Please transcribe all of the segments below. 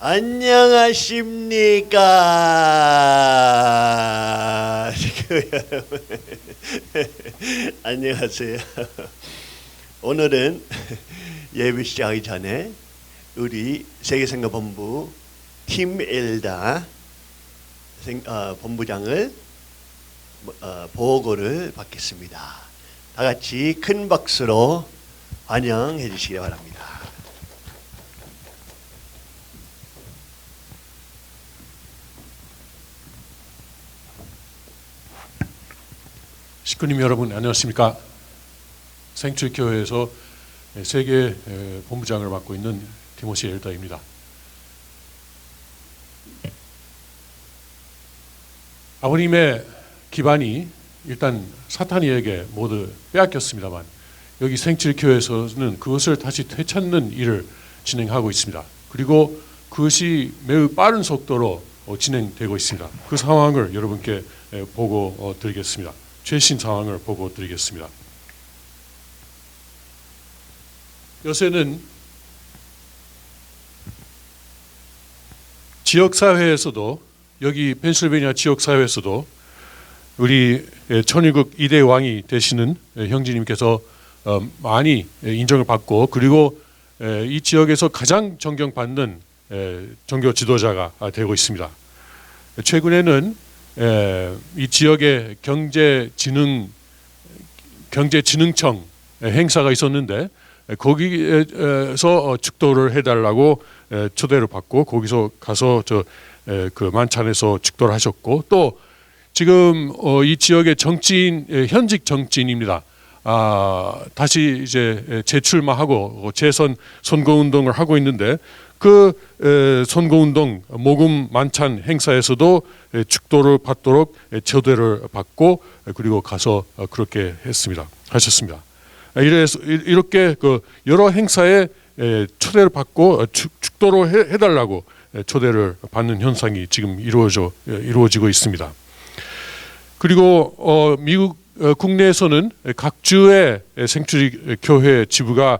안녕하십니까? 여러분, 안녕하세요. 오늘은 예배 시작하기 전에 우리 세계선교본부 팀 엘다 본부장을 보고를 받겠습니다. 다 같이 큰 박수로 환영해 주시기 바랍니다. 식구님 여러분 안녕하십니까? 생출교회에서 세계 본부장을 맡고 있는 디모시 엘다입니다. 아버님의 기반이 일단 사탄이에게 모두 빼앗겼습니다만 여기 생출교회에서는 그것을 다시 되찾는 일을 진행하고 있습니다. 그리고 그것이 매우 빠른 속도로 진행되고 있습니다. 그 상황을 여러분께 보고 드리겠습니다. 최신 상황을 보고 드리겠습니다. 요새는 지역사회에서도 여기 펜실베니아 지역사회에서도 우리 천일국 2대 왕이 되시는 형제님께서 많이 인정을 받고 그리고 이 지역에서 가장 존경받는 종교 지도자가 되고 있습니다. 최근에는 이 지역의 경제진흥청 행사가 있었는데 거기에서 축도를 해달라고 초대를 받고 거기서 가서 그 만찬에서 축도를 하셨고 또 지금 이 지역의 정치인 현직 정치인입니다. 다시 이제 재출마하고 재선 선거운동을 하고 있는데 그 선거운동 모금 만찬 행사에서도 축도를 받도록 초대를 받고 그리고 가서 그렇게 하셨습니다. 이렇게 그 여러 행사에 초대를 받고 축도를 해달라고 초대를 받는 현상이 지금 이루어지고 있습니다. 그리고 미국 국내에서는 각 주의 생추리 교회 지부가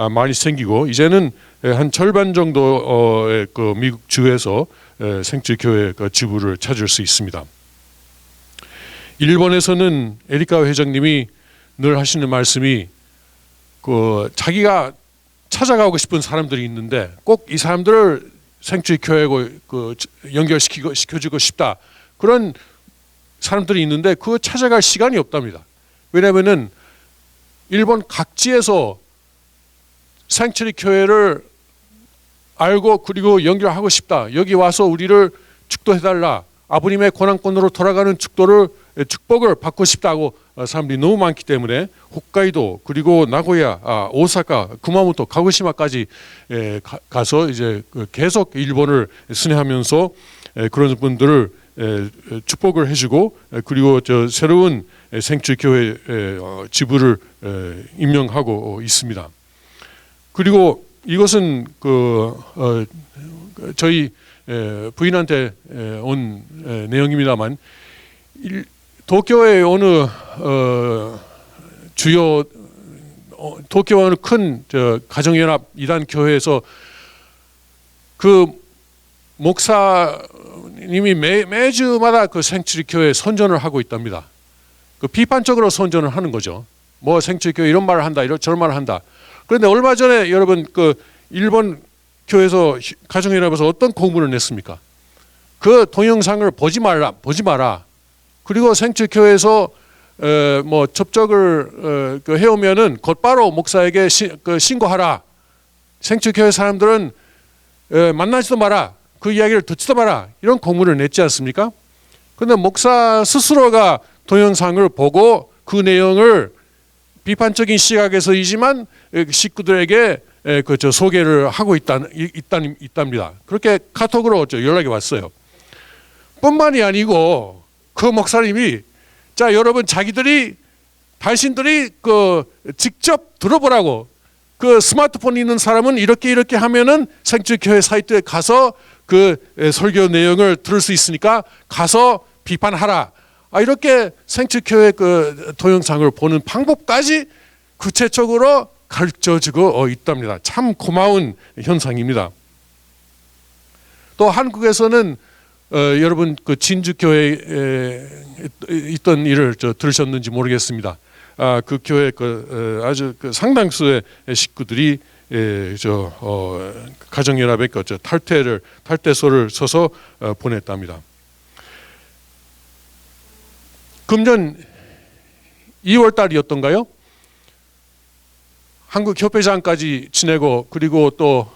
많이 생기고 이제는 한 절반 정도의 그 미국 주에서 생추리 교회 지부를 찾을 수 있습니다. 일본에서는 에리카 회장님이 늘 하시는 말씀이 그 자기가 찾아가고 싶은 사람들이 있는데 꼭 이 사람들을 생추리 교회고 그 시켜주고 싶다 그런 사람들이 있는데 그거 찾아갈 시간이 없답니다. 왜냐하면은 일본 각지에서 생추리 교회를 알고 그리고 연결하고 싶다. 여기 와서 우리를 축도해달라. 아버님의 권한권으로 돌아가는 축복을 받고 싶다고 사람들이 너무 많기 때문에 홋카이도 그리고 나고야, 오사카, 구마모토, 가고시마까지 가서 이제 계속 일본을 순회하면서 그런 분들을 축복을 해주고 그리고 새로운 생추리 교회 지부를 임명하고 있습니다. 그리고 이것은 저희 부인한테 온 내용입니다만 도쿄의 어느 주요 도쿄의 어느 큰 가정연합 이단 교회에서 그 목사님이 매주마다 그 생추리 교회 선전을 하고 있답니다. 그 비판적으로 선전을 하는 거죠. 뭐 생추리 교회 이런 말을 한다, 저런 말을 한다. 그런데 얼마 전에 여러분 그 일본 교회에서 가정연합에서 어떤 공문을 냈습니까? 그 동영상을 보지 마라. 그리고 생추리 교회에서 뭐 접촉을 해오면은 곧바로 목사에게 신고하라. 생추리 교회 사람들은 만나지도 마라. 그 이야기를 듣지도 마라. 이런 공문을 냈지 않습니까? 그런데 목사 스스로가 동영상을 보고 그 내용을 비판적인 시각에서이지만 식구들에게 소개를 하고 있답니다. 그렇게 카톡으로 연락이 왔어요. 뿐만이 아니고 그 목사님이 자 여러분 당신들이 직접 들어보라고 그 스마트폰 있는 사람은 이렇게 하면은 생추리 교회 사이트에 가서 그 설교 내용을 들을 수 있으니까 가서 비판하라. 이렇게 생추리 교회 그 동영상을 보는 방법까지 구체적으로 가르쳐주고 있답니다. 참 고마운 현상입니다. 또 한국에서는 여러분 그 진주 교회에 있던 일을 들으셨는지 모르겠습니다. 그 교회 아주 상당수의 식구들이 가정연합에 탈퇴소를 써서 보냈답니다. 금년 2월 달이었던가요? 한국 협회장까지 지내고 그리고 또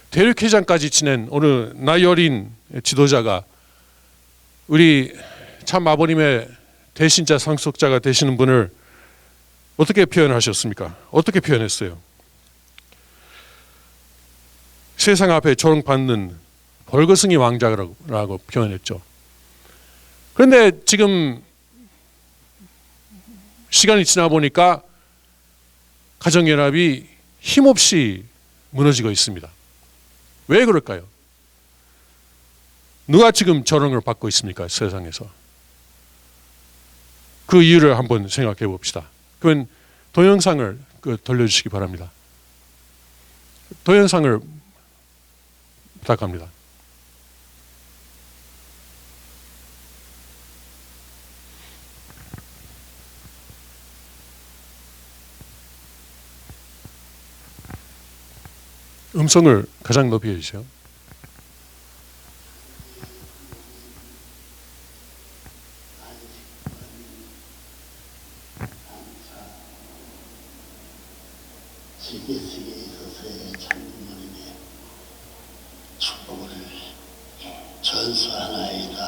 대륙회장까지 지낸 어느 나이 어린 지도자가 우리 참 아버님의 대신자 상속자가 되시는 분을 어떻게 표현하셨습니까? 어떻게 표현했어요? 세상 앞에 조롱받는 벌거숭이 왕자라고 표현했죠. 그런데 지금 시간이 지나 보니까 가정연합이 힘없이 무너지고 있습니다. 왜 그럴까요? 누가 지금 저런 받고 있습니까? 세상에서. 그 이유를 한번 생각해 봅시다. 그건 동영상을 돌려주시기 바랍니다. 동영상을 부탁합니다. 음성을 가장 높이 해주세요. 세계에 있어서의 참부모님의 축복을 전수하나이다.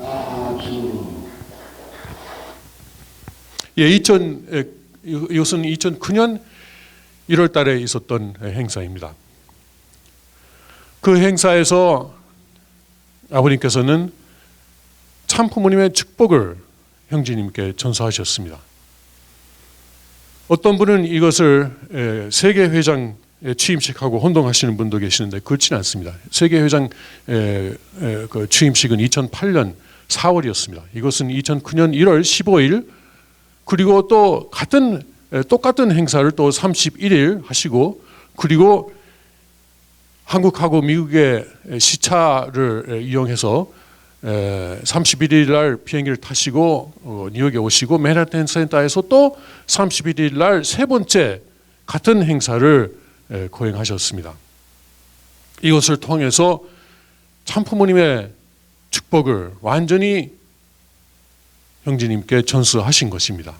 아주. 예, 이것은 2009년 1월 달에 있었던 행사입니다. 그 행사에서 아버님께서는 참부모님의 축복을 형제님께 전수하셨습니다. 어떤 분은 이것을 세계회장에 취임식하고 혼동하시는 분도 계시는데 그렇지는 않습니다. 세계회장 그 취임식은 2008년 4월이었습니다. 이것은 2009년 1월 15일 그리고 또 똑같은 행사를 또 31일 하시고 그리고 한국하고 미국의 시차를 이용해서 31일 날 비행기를 타시고 뉴욕에 오시고 맨하튼 센터에서 또 31일 날 세 번째 같은 행사를 거행하셨습니다. 이것을 통해서 참부모님의 축복을 완전히 형제님께 전수하신 것입니다.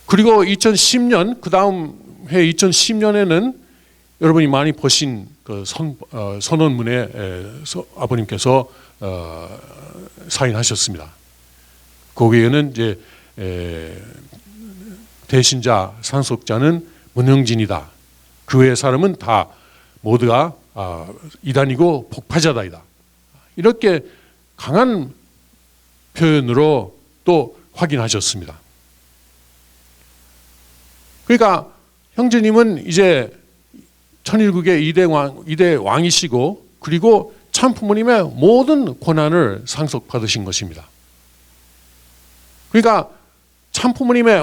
그리고 2010년 그 다음 해 2010년에는 여러분이 많이 보신 그 선언문에 아버님께서 사인하셨습니다. 거기에는 이제 대신자 상속자는 문형진이다. 그 외의 사람은 다 모두가 이단이고 폭파자다이다. 이렇게 강한 표현으로 또 확인하셨습니다. 그러니까 형제님은 이제 천일국의 2대 왕이시고 그리고 참부모님의 모든 권한을 상속받으신 것입니다. 그러니까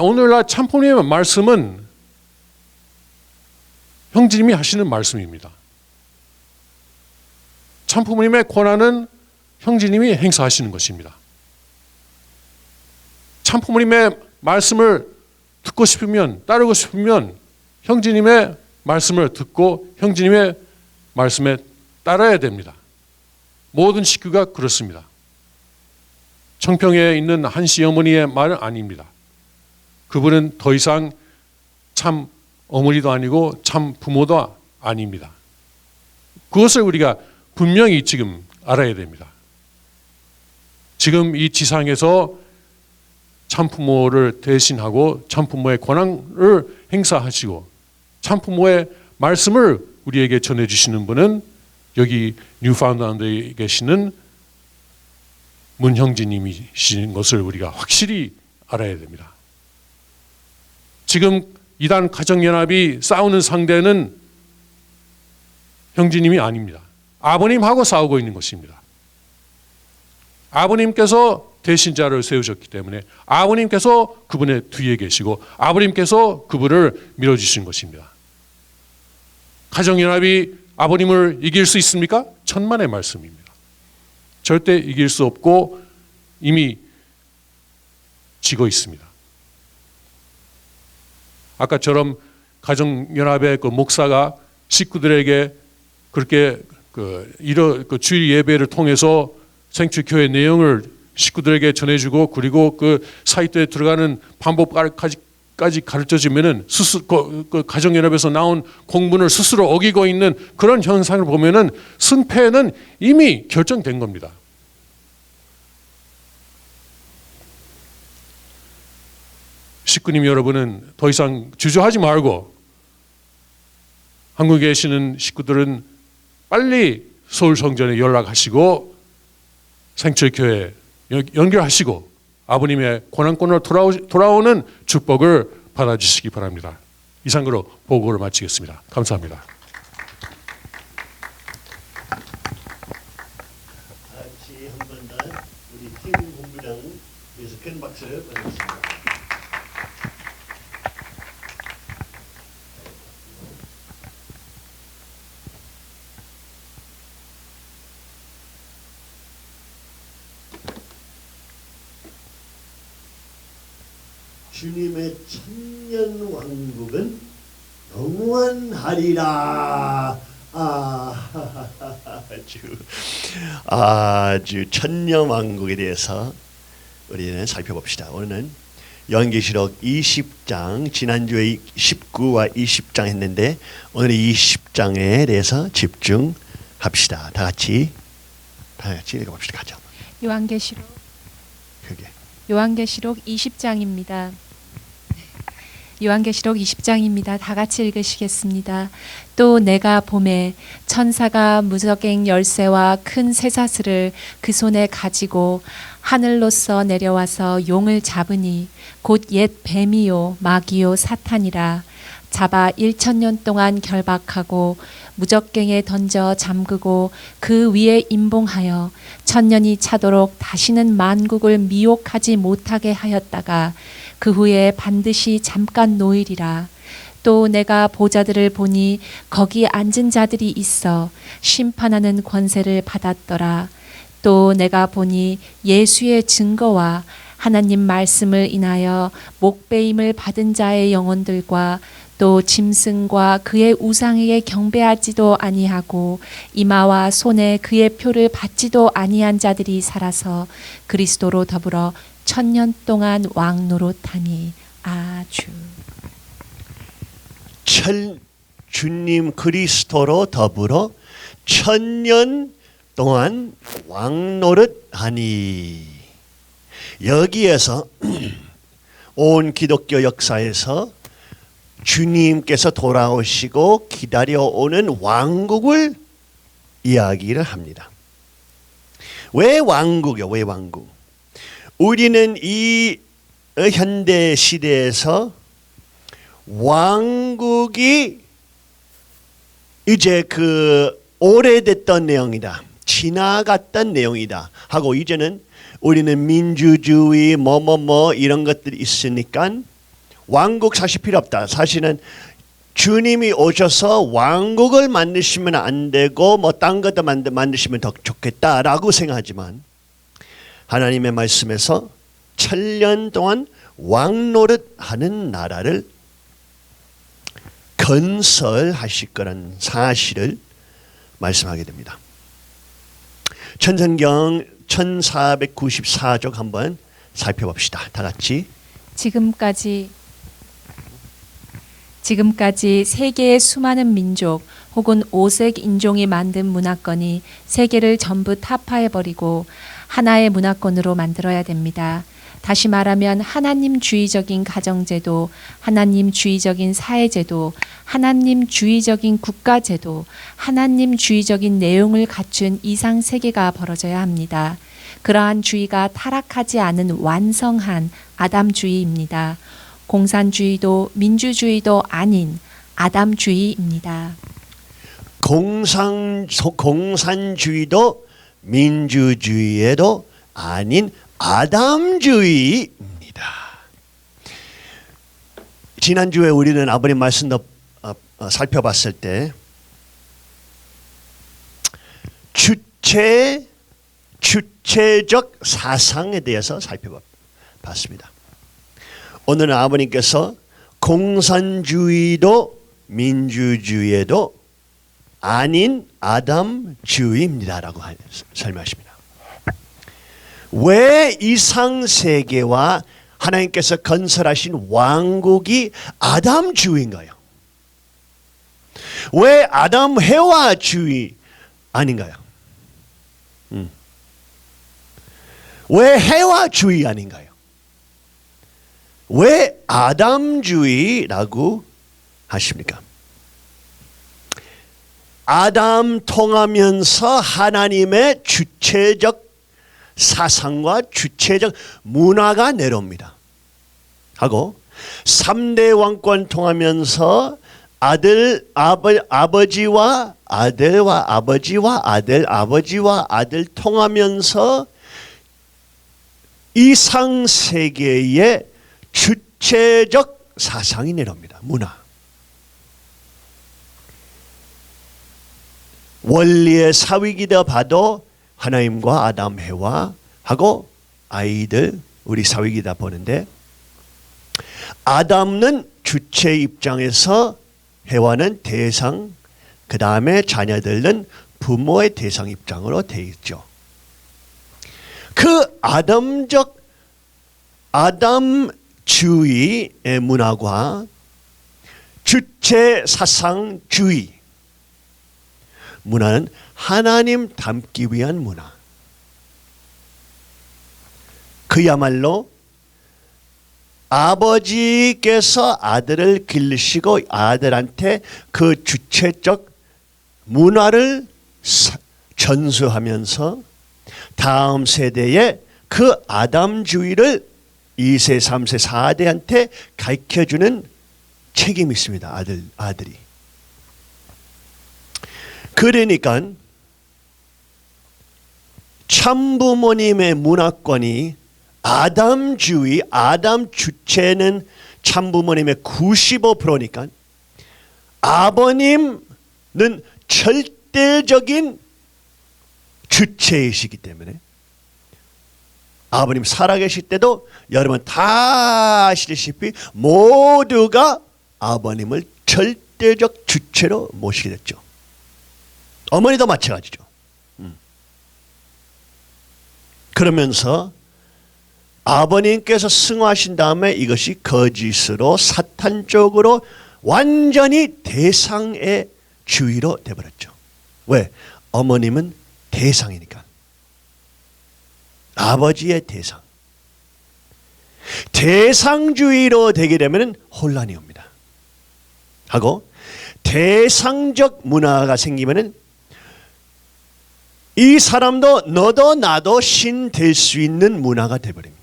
오늘날 참부모님의 말씀은 형제님이 하시는 말씀입니다. 참부모님의 권한은 형제님이 행사하시는 것입니다. 참부모님의 말씀을 듣고 싶으면 따르고 싶으면 형제님의 말씀을 듣고 형제님의 말씀에 따라야 됩니다. 모든 식구가 그렇습니다. 청평에 있는 한씨 어머니의 말은 아닙니다. 그분은 더 이상 참 어머니도 아니고 참 부모도 아닙니다. 그것을 우리가 분명히 지금 알아야 됩니다. 지금 이 지상에서 참부모를 대신하고 참부모의 권한을 행사하시고 참부모의 말씀을 우리에게 전해주시는 분은 여기 뉴파운드랜드에 계시는 문형제님이신 것을 우리가 확실히 알아야 됩니다. 지금 이단 가정연합이 싸우는 상대는 형제님이 아닙니다. 아버님하고 싸우고 있는 것입니다. 아버님께서 대신자를 세우셨기 때문에 아버님께서 그분의 뒤에 계시고 아버님께서 그분을 밀어주신 것입니다. 가정연합이 아버님을 이길 수 있습니까? 천만의 말씀입니다. 절대 이길 수 없고 이미 지고 있습니다. 아까처럼 가정연합의 그 목사가 식구들에게 그렇게 주일 예배를 통해서 생축교회 내용을 식구들에게 전해주고 그리고 그 사이트에 들어가는 방법까지 가르쳐주면은 스스로 그 가정연합에서 나온 공문을 스스로 어기고 있는 그런 현상을 보면은 승패는 이미 결정된 겁니다. 식구님 여러분은 더 이상 주저하지 말고 한국에 계시는 식구들은 빨리 서울 성전에 연락하시고 생철교회 연결하시고 아버님의 권한권으로 돌아오는 축복을 받아주시기 바랍니다. 이상으로 보고를 마치겠습니다. 감사합니다. 같이 한 번 더 우리 팀 본부장 위해서 큰 박수를 보내겠습니다. 주님의 천년 왕국은 영원하리라. 아주 천년 왕국에 대해서 우리는 살펴봅시다. 오늘은 요한계시록 20장, 지난주에 19와 20장 했는데 오늘 20장에 대해서 집중합시다. 다 같이 읽어봅시다. 가자. 요한계시록 20장입니다. 요한계시록 20장입니다. 다 같이 읽으시겠습니다. 또 내가 보매 천사가 무저갱 열쇠와 큰 쇠사슬을 그 손에 가지고 하늘로서 내려와서 용을 잡으니 곧 옛 뱀이요 마귀요 사탄이라. 잡아 1000년 동안 결박하고 무적갱에 던져 잠그고 그 위에 임봉하여 1000년이 차도록 다시는 만국을 미혹하지 못하게 하였다가 그 후에 반드시 잠깐 노일이라. 또 내가 보자들을 보니 거기 앉은 자들이 있어 심판하는 권세를 받았더라. 또 내가 보니 예수의 증거와 하나님 말씀을 인하여 목배임을 받은 자의 영혼들과 또 짐승과 그의 우상에게 경배하지도 아니하고 이마와 손에 그의 표를 받지도 아니한 자들이 살아서 그리스도로 더불어 1000년 동안 왕노릇하니. 아주 주님 그리스도로 더불어 1000년 동안 왕노릇하니. 여기에서 온 기독교 역사에서 주님께서 돌아오시고 기다려오는 왕국을 이야기를 합니다. 왜 왕국이요? 왜 왕국? 우리는 이 현대 시대에서 왕국이 이제 그 오래됐던 내용이다, 지나갔던 내용이다 하고 이제는 우리는 민주주의 뭐뭐뭐 이런 것들이 있으니까 왕국 사실 필요 없다. 사실은 주님이 오셔서 왕국을 만드시면 안 되고 뭐 딴 것도 만드시면 더 좋겠다라고 생각하지만 하나님의 말씀에서 1000년 동안 왕노릇하는 나라를 건설하실 거라는 사실을 말씀하게 됩니다. 천성경 1494쪽 한번 살펴봅시다. 다 같이. 지금까지 세계의 수많은 민족 혹은 5색 인종이 만든 문화권이 세계를 전부 타파해버리고 하나의 문화권으로 만들어야 됩니다. 다시 말하면 하나님주의적인 가정제도, 하나님주의적인 사회제도, 하나님주의적인 국가제도, 하나님주의적인 내용을 갖춘 이상세계가 벌어져야 합니다. 그러한 주의가 타락하지 않은 완성한 아담주의입니다. 공산주의도 민주주의도 아닌 아담주의입니다. 공산주의도 민주주의에도 아닌 아담주의입니다. 지난주에 우리는 아버님 말씀도 살펴봤을 때 주체적 사상에 대해서 살펴봤습니다. 오늘은 아버님께서 공산주의도 민주주의도 아닌 아담주의입니다라고 설명하십니다. 왜 이상세계와 하나님께서 건설하신 왕국이 아담주의인가요? 왜 아담 해와주의 아닌가요? 왜 해와주의 아닌가요? 왜 아담주의라고 하십니까? 아담 통하면서 하나님의 주체적 사상과 주체적 문화가 내려옵니다. 하고 3대 왕권 통하면서 아버지와 아들과 아버지와 아들 아버지와 아들 통하면서 이상세계의 주체적 사상이 내려옵니다. 문화. 원리의 사위기다 봐도 하나님과 아담 해와 하고 아이들 우리 사위기다 보는데 아담은 주체 입장에서 해와는 대상 그 다음에 자녀들은 부모의 대상 입장으로 되어 있죠. 그 아담주의의 문화과 주체 사상주의 문화는 하나님 닮기 위한 문화. 그야말로 아버지께서 아들을 기르시고 아들한테 그 주체적 문화를 전수하면서 다음 세대에 그 아담주의를 2세, 3세, 4대한테 가르쳐주는 책임이 있습니다. 아들이. 그러니까 참부모님의 문화권이 아담주의, 아담 주체는 참부모님의 95%니까 아버님은 절대적인 주체이시기 때문에 아버님 살아계실 때도 여러분 다 아시다시피 모두가 아버님을 절대적 주체로 모시게 됐죠. 어머니도 마찬가지죠. 그러면서 아버님께서 승화하신 다음에 이것이 거짓으로 사탄 쪽으로 완전히 대상의 주의로 되어버렸죠. 왜? 어머님은 대상이니까. 아버지의 대상. 대상주의로 되게 되면 혼란이 옵니다. 하고 대상적 문화가 생기면은 이 사람도 너도 나도 신 될 수 있는 문화가 되어버립니다.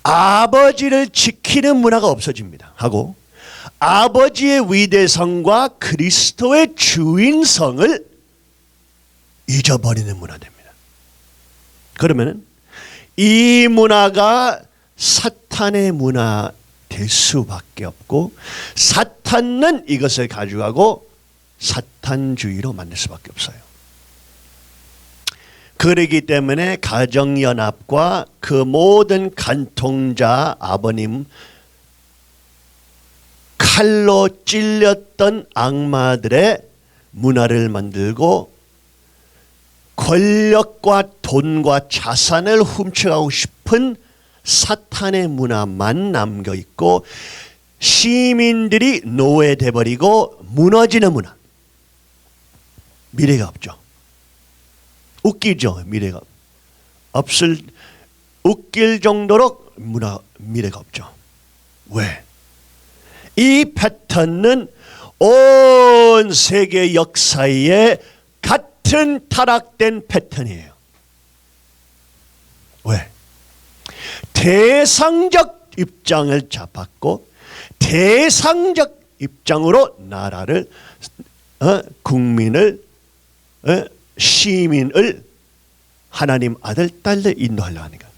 아버지를 지키는 문화가 없어집니다. 하고 아버지의 위대성과 그리스도의 주인성을 잊어버리는 문화 됩니다. 그러면 이 문화가 사탄의 문화 될 수밖에 없고 사탄은 이것을 가져가고 사탄주의로 만들 수밖에 없어요. 그러기 때문에 가정연합과 그 모든 간통자 아버님 칼로 찔렸던 악마들의 문화를 만들고 권력과 돈과 자산을 훔쳐가고 싶은 사탄의 문화만 남겨있고 시민들이 노예돼버리고 무너지는 문화. 미래가 없죠. 웃기죠. 미래가 웃길 정도로 미래가 없죠. 왜? 이 패턴은 온 세계 역사에 같은 타락된 패턴이에요. 왜? 대상적 입장을 잡았고 대상적 입장으로 나라를 국민을 시민을 하나님 아들 딸로 인도하려 하니까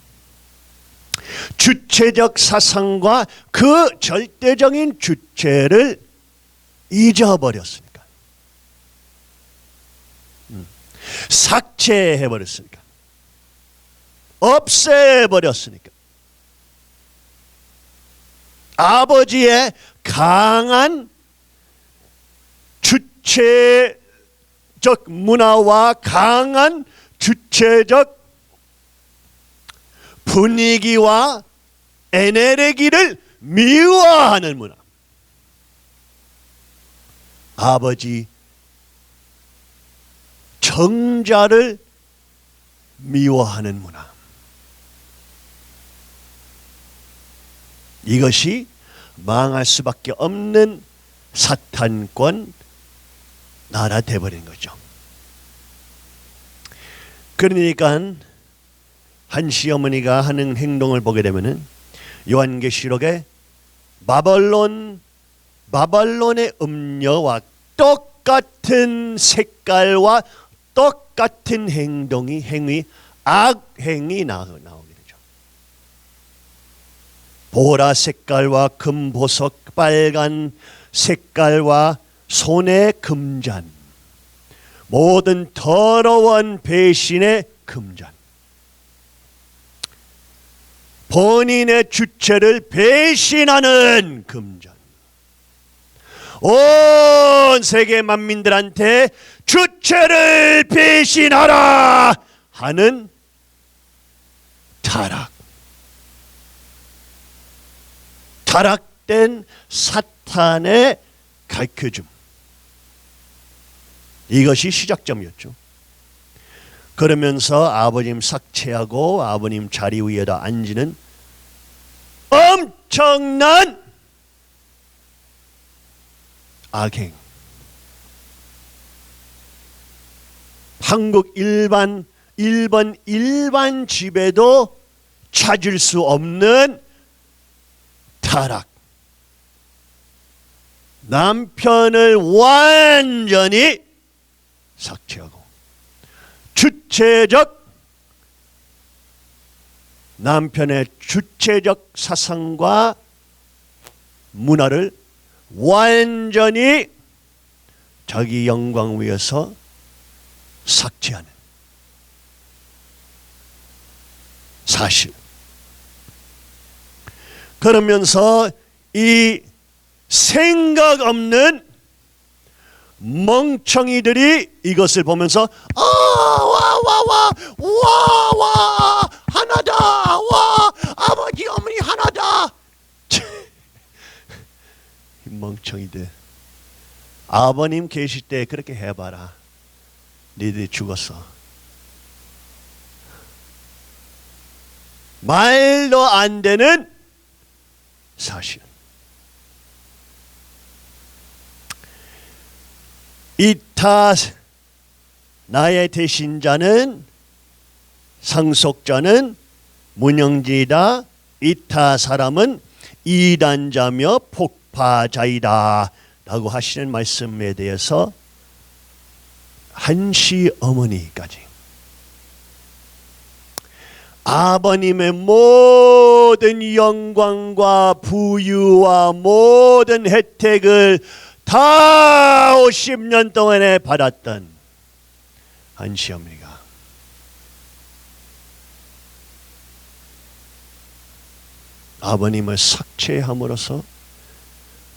주체적 사상과 그 절대적인 주체를 잊어버렸으니까 삭제해버렸으니까, 없애버렸으니까 아버지의 강한 주체적 문화와 강한 주체적 분위기와 에네르기를 미워하는 문화, 아버지 정자를 미워하는 문화, 이것이 망할 수밖에 없는 사탄권 나라 돼버린 거죠. 그러니까 한 시어머니가 하는 행동을 보게 되면은 요한계시록에 바벨론의 음녀와 똑같은 색깔과 똑같은 행위, 악행이 나오게 되죠. 보라 색깔과 금보석, 빨간 색깔과 손에 금잔, 모든 더러운 배신의 금잔, 본인의 주체를 배신하는 금잔, 온 세계 만민들한테 주체를 배신하라 하는 타락된 사탄의 가르쳐줌, 이것이 시작점이었죠. 그러면서 아버님 삭제하고 아버님 자리 위에다 앉는 엄청난 악행, 한국 일반 집에도 찾을 수 없는 타락, 남편을 완전히 삭제하고 남편의 주체적 사상과 문화를 완전히 자기 영광 위에서 삭제하는 사실. 그러면서 이 생각 없는 멍청이들이 이것을 보면서 와 하나다, 와 아버지 어머니 하나다. 멍청이들, 아버님 계실 때 그렇게 해봐라, 니들이 죽었어. 말도 안 되는 사실. 이타 나의 대신자는, 상속자는 문영지이다. 이타 사람은 이단자며 폭파자이다 라고 하시는 말씀에 대해서 한시 어머니까지 아버님의 모든 영광과 부유와 모든 혜택을 다 50년 동안에 받았던 한시 어머니가 아버님을 삭제함으로써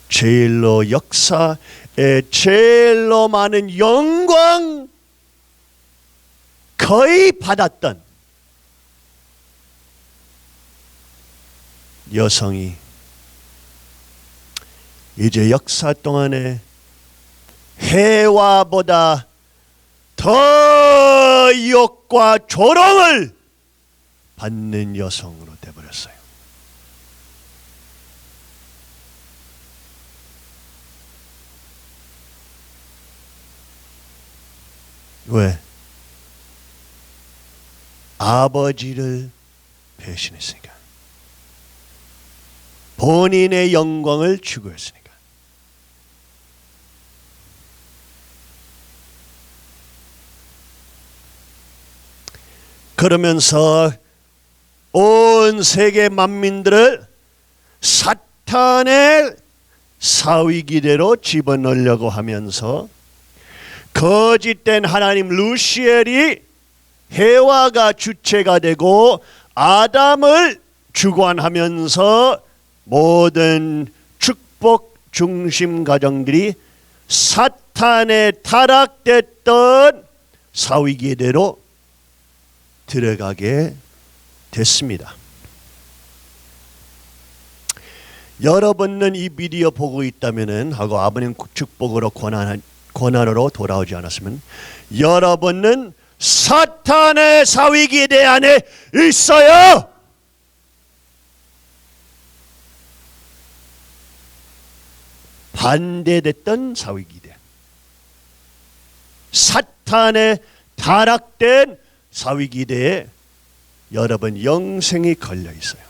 제일로 역사에 제일로 많은 영광 거의 받았던 여성이 이제 역사 동안에 해와보다 더 유혹과 조롱을 받는 여성으로 되어버렸어요. 왜? 아버지를 배신했으니까. 본인의 영광을 추구했으니까. 그러면서 온 세계 만민들을 사탄의 사위기대로 집어넣으려고 하면서 거짓된 하나님 루시엘이 해와가 주체가 되고 아담을 주관하면서 모든 축복 중심 가정들이 사탄에 타락됐던 사위기대로 들어가게 됐습니다. 여러분은 이 비디오 보고 있다면은 하고 아버님 축복으로 고난으로 돌아오지 않았으면 여러분은 사탄의 사위기대 안에 있어요. 반대됐던 사위기대, 사탄의 타락된 사위기대에 여러분 영생이 걸려 있어요.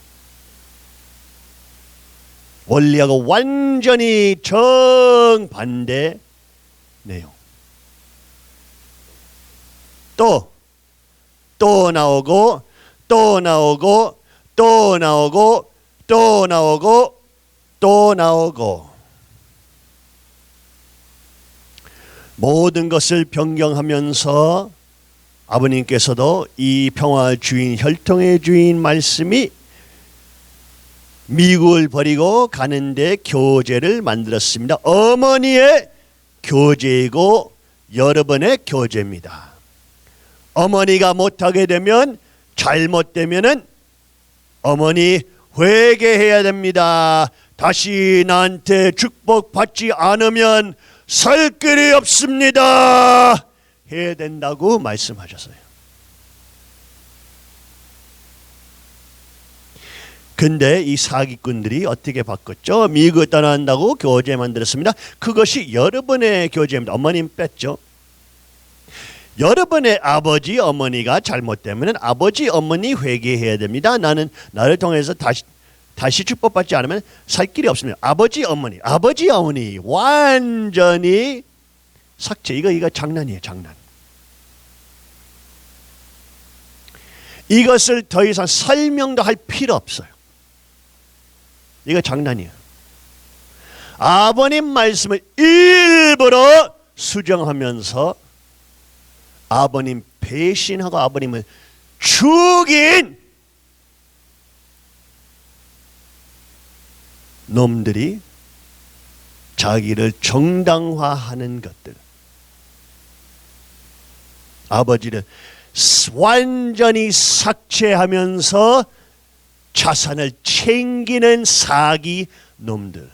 원리하고 완전히 정반대 내용. 또 나오고 또 나오고 또 나오고 또 나오고 또 나오고 모든 것을 변경하면서 아버님께서도 이 평화의 주인, 혈통의 주인 말씀이 미국을 버리고 가는데 교제를 만들었습니다. 어머니의 교제이고 여러분의 교제입니다. 어머니가 못하게 되면, 잘못되면은 어머니 회개해야 됩니다. 다시 나한테 축복받지 않으면 살 길이 없습니다. 해야 된다고 말씀하셨어요. 근데 이 사기꾼들이 어떻게 바꿨죠? 미국 떠난다고 교제 만들었습니다. 그것이 여러분의 교제입니다. 어머님 뺐죠. 여러분의 아버지 어머니가 잘못되면 아버지 어머니 회개해야 됩니다. 나를 통해서 다시 축복받지 않으면 살 길이 없습니다. 아버지 어머니 완전히 삭제. 이거 장난이에요, 장난. 이것을 더 이상 설명도 할 필요 없어요. 이거 장난이에요. 아버님 말씀을 일부러 수정하면서 아버님 배신하고 아버님을 죽인 놈들이 자기를 정당화하는 것들. 아버지를 완전히 삭제하면서 자산을 챙기는 사기 놈들.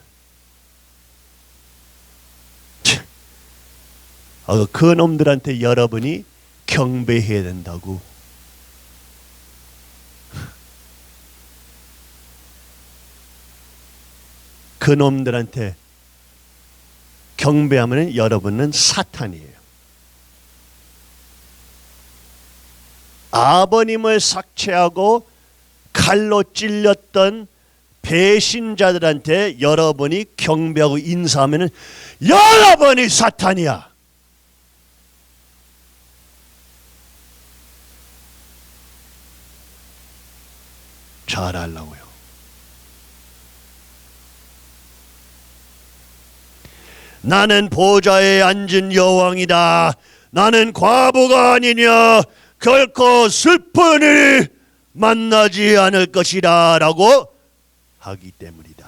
그 놈들한테 여러분이 경배해야 된다고. 그 놈들한테 경배하면 여러분은 사탄이에요. 아버님을 삭제하고 칼로 찔렸던 배신자들한테 여러분이 경배하고 인사하면 여러분이 사탄이야. 잘하려고요. 나는 보좌에 앉은 여왕이다. 나는 과부가 아니냐. 결코 슬픈 일이 만나지 않을 것이다 라고 하기 때문이다.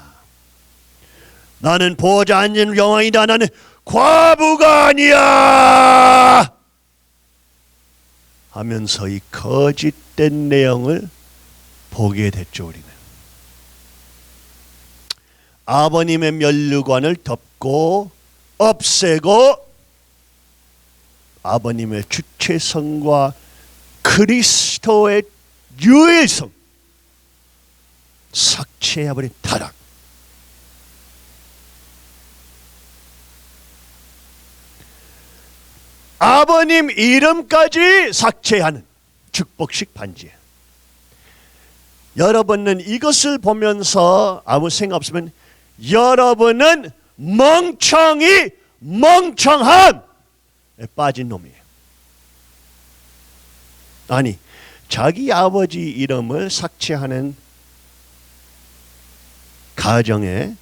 나는 보좌에 앉은 여왕이다. 나는 과부가 아니야 하면서 이 거짓된 내용을 보게 됐죠. 우리는 아버님의 면류관을 덮고 없애고 아버님의 주체성과 그리스도의 유일성 삭제해버린 타락. 아버님 이름까지 삭제하는 축복식 반지. 여러분은 이것을 보면서 아무 생각 없으면 여러분은 멍청함에 빠진 놈이에요. 아니, 자기 아버지 이름을 삭제하는 가정에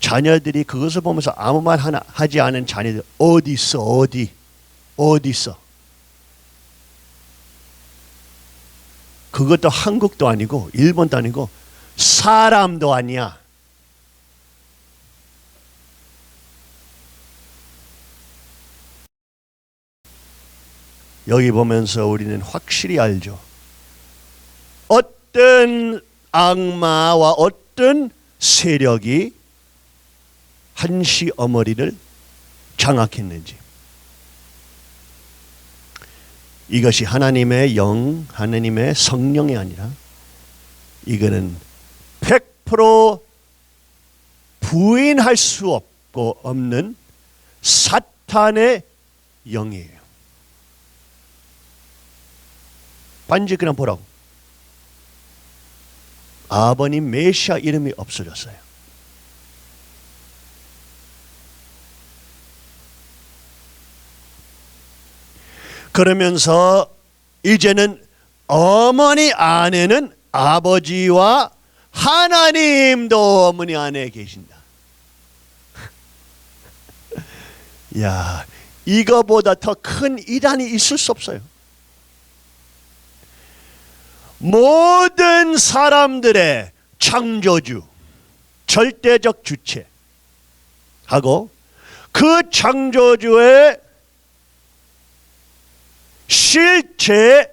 자녀들이 그것을 보면서 아무 말 하나 하지 않은 자녀들 어디 있어? 어디? 어디 있어? 그것도 한국도 아니고 일본도 아니고 사람도 아니야. 여기 보면서 우리는 확실히 알죠. 어떤 악마와 어떤 세력이 한시 어머니를 장악했는지. 이것이 하나님의 영, 하나님의 성령이 아니라 이거는 100% 부인할 수 없는 사탄의 영이에요. 반지 그냥 보라고. 아버님 메시아 이름이 없어졌어요. 그러면서 이제는 어머니 안에는 아버지와 하나님도 어머니 안에 계신다. 야, 이거보다 더 큰 이단이 있을 수 없어요. 모든 사람들의 창조주, 절대적 주체하고 그 창조주의 실체,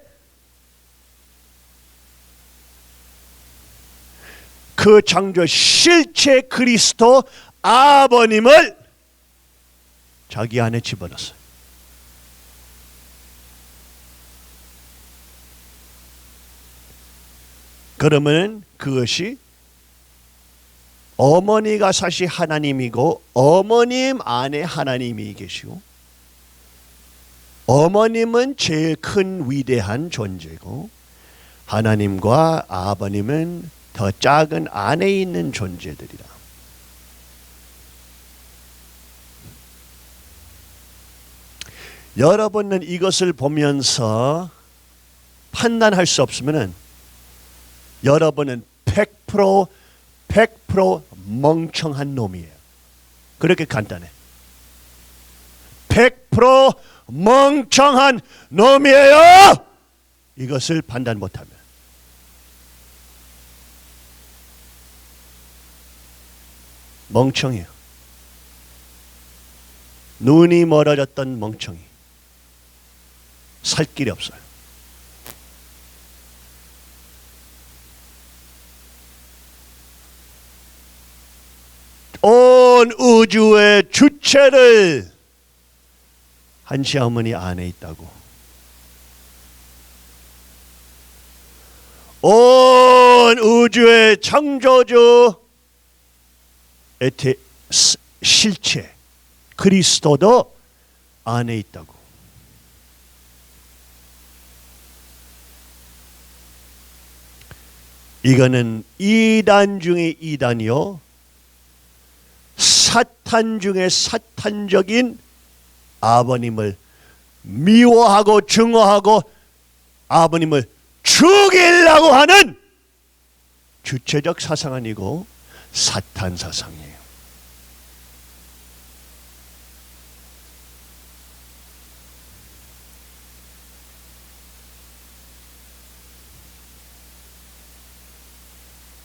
그 창조 실체 그리스도 아버님을 자기 안에 집어넣었어요. 그러면 그것이 어머니가 사실 하나님이고 어머님 안에 하나님이 계시고 어머님은 제일 큰 위대한 존재고 하나님과 아버님은 더 작은 안에 있는 존재들이라. 여러분은 이것을 보면서 판단할 수 없으면은 여러분은 100% 멍청한 놈이에요. 그렇게 간단해. 100% 멍청한 놈이에요. 이것을 판단 못하면. 멍청해요. 눈이 멀어졌던 멍청이. 살 길이 없어요. 온 우주의 주체를 한시 어머니 안에 있다고. 온 우주의 창조주 실체 그리스도도 안에 있다고. 이거는 이단 중에 이단이요, 사탄 중에 사탄적인 아버님을 미워하고 증오하고 아버님을 죽이려고 하는 주체적 사상 아니고 사탄 사상이에요.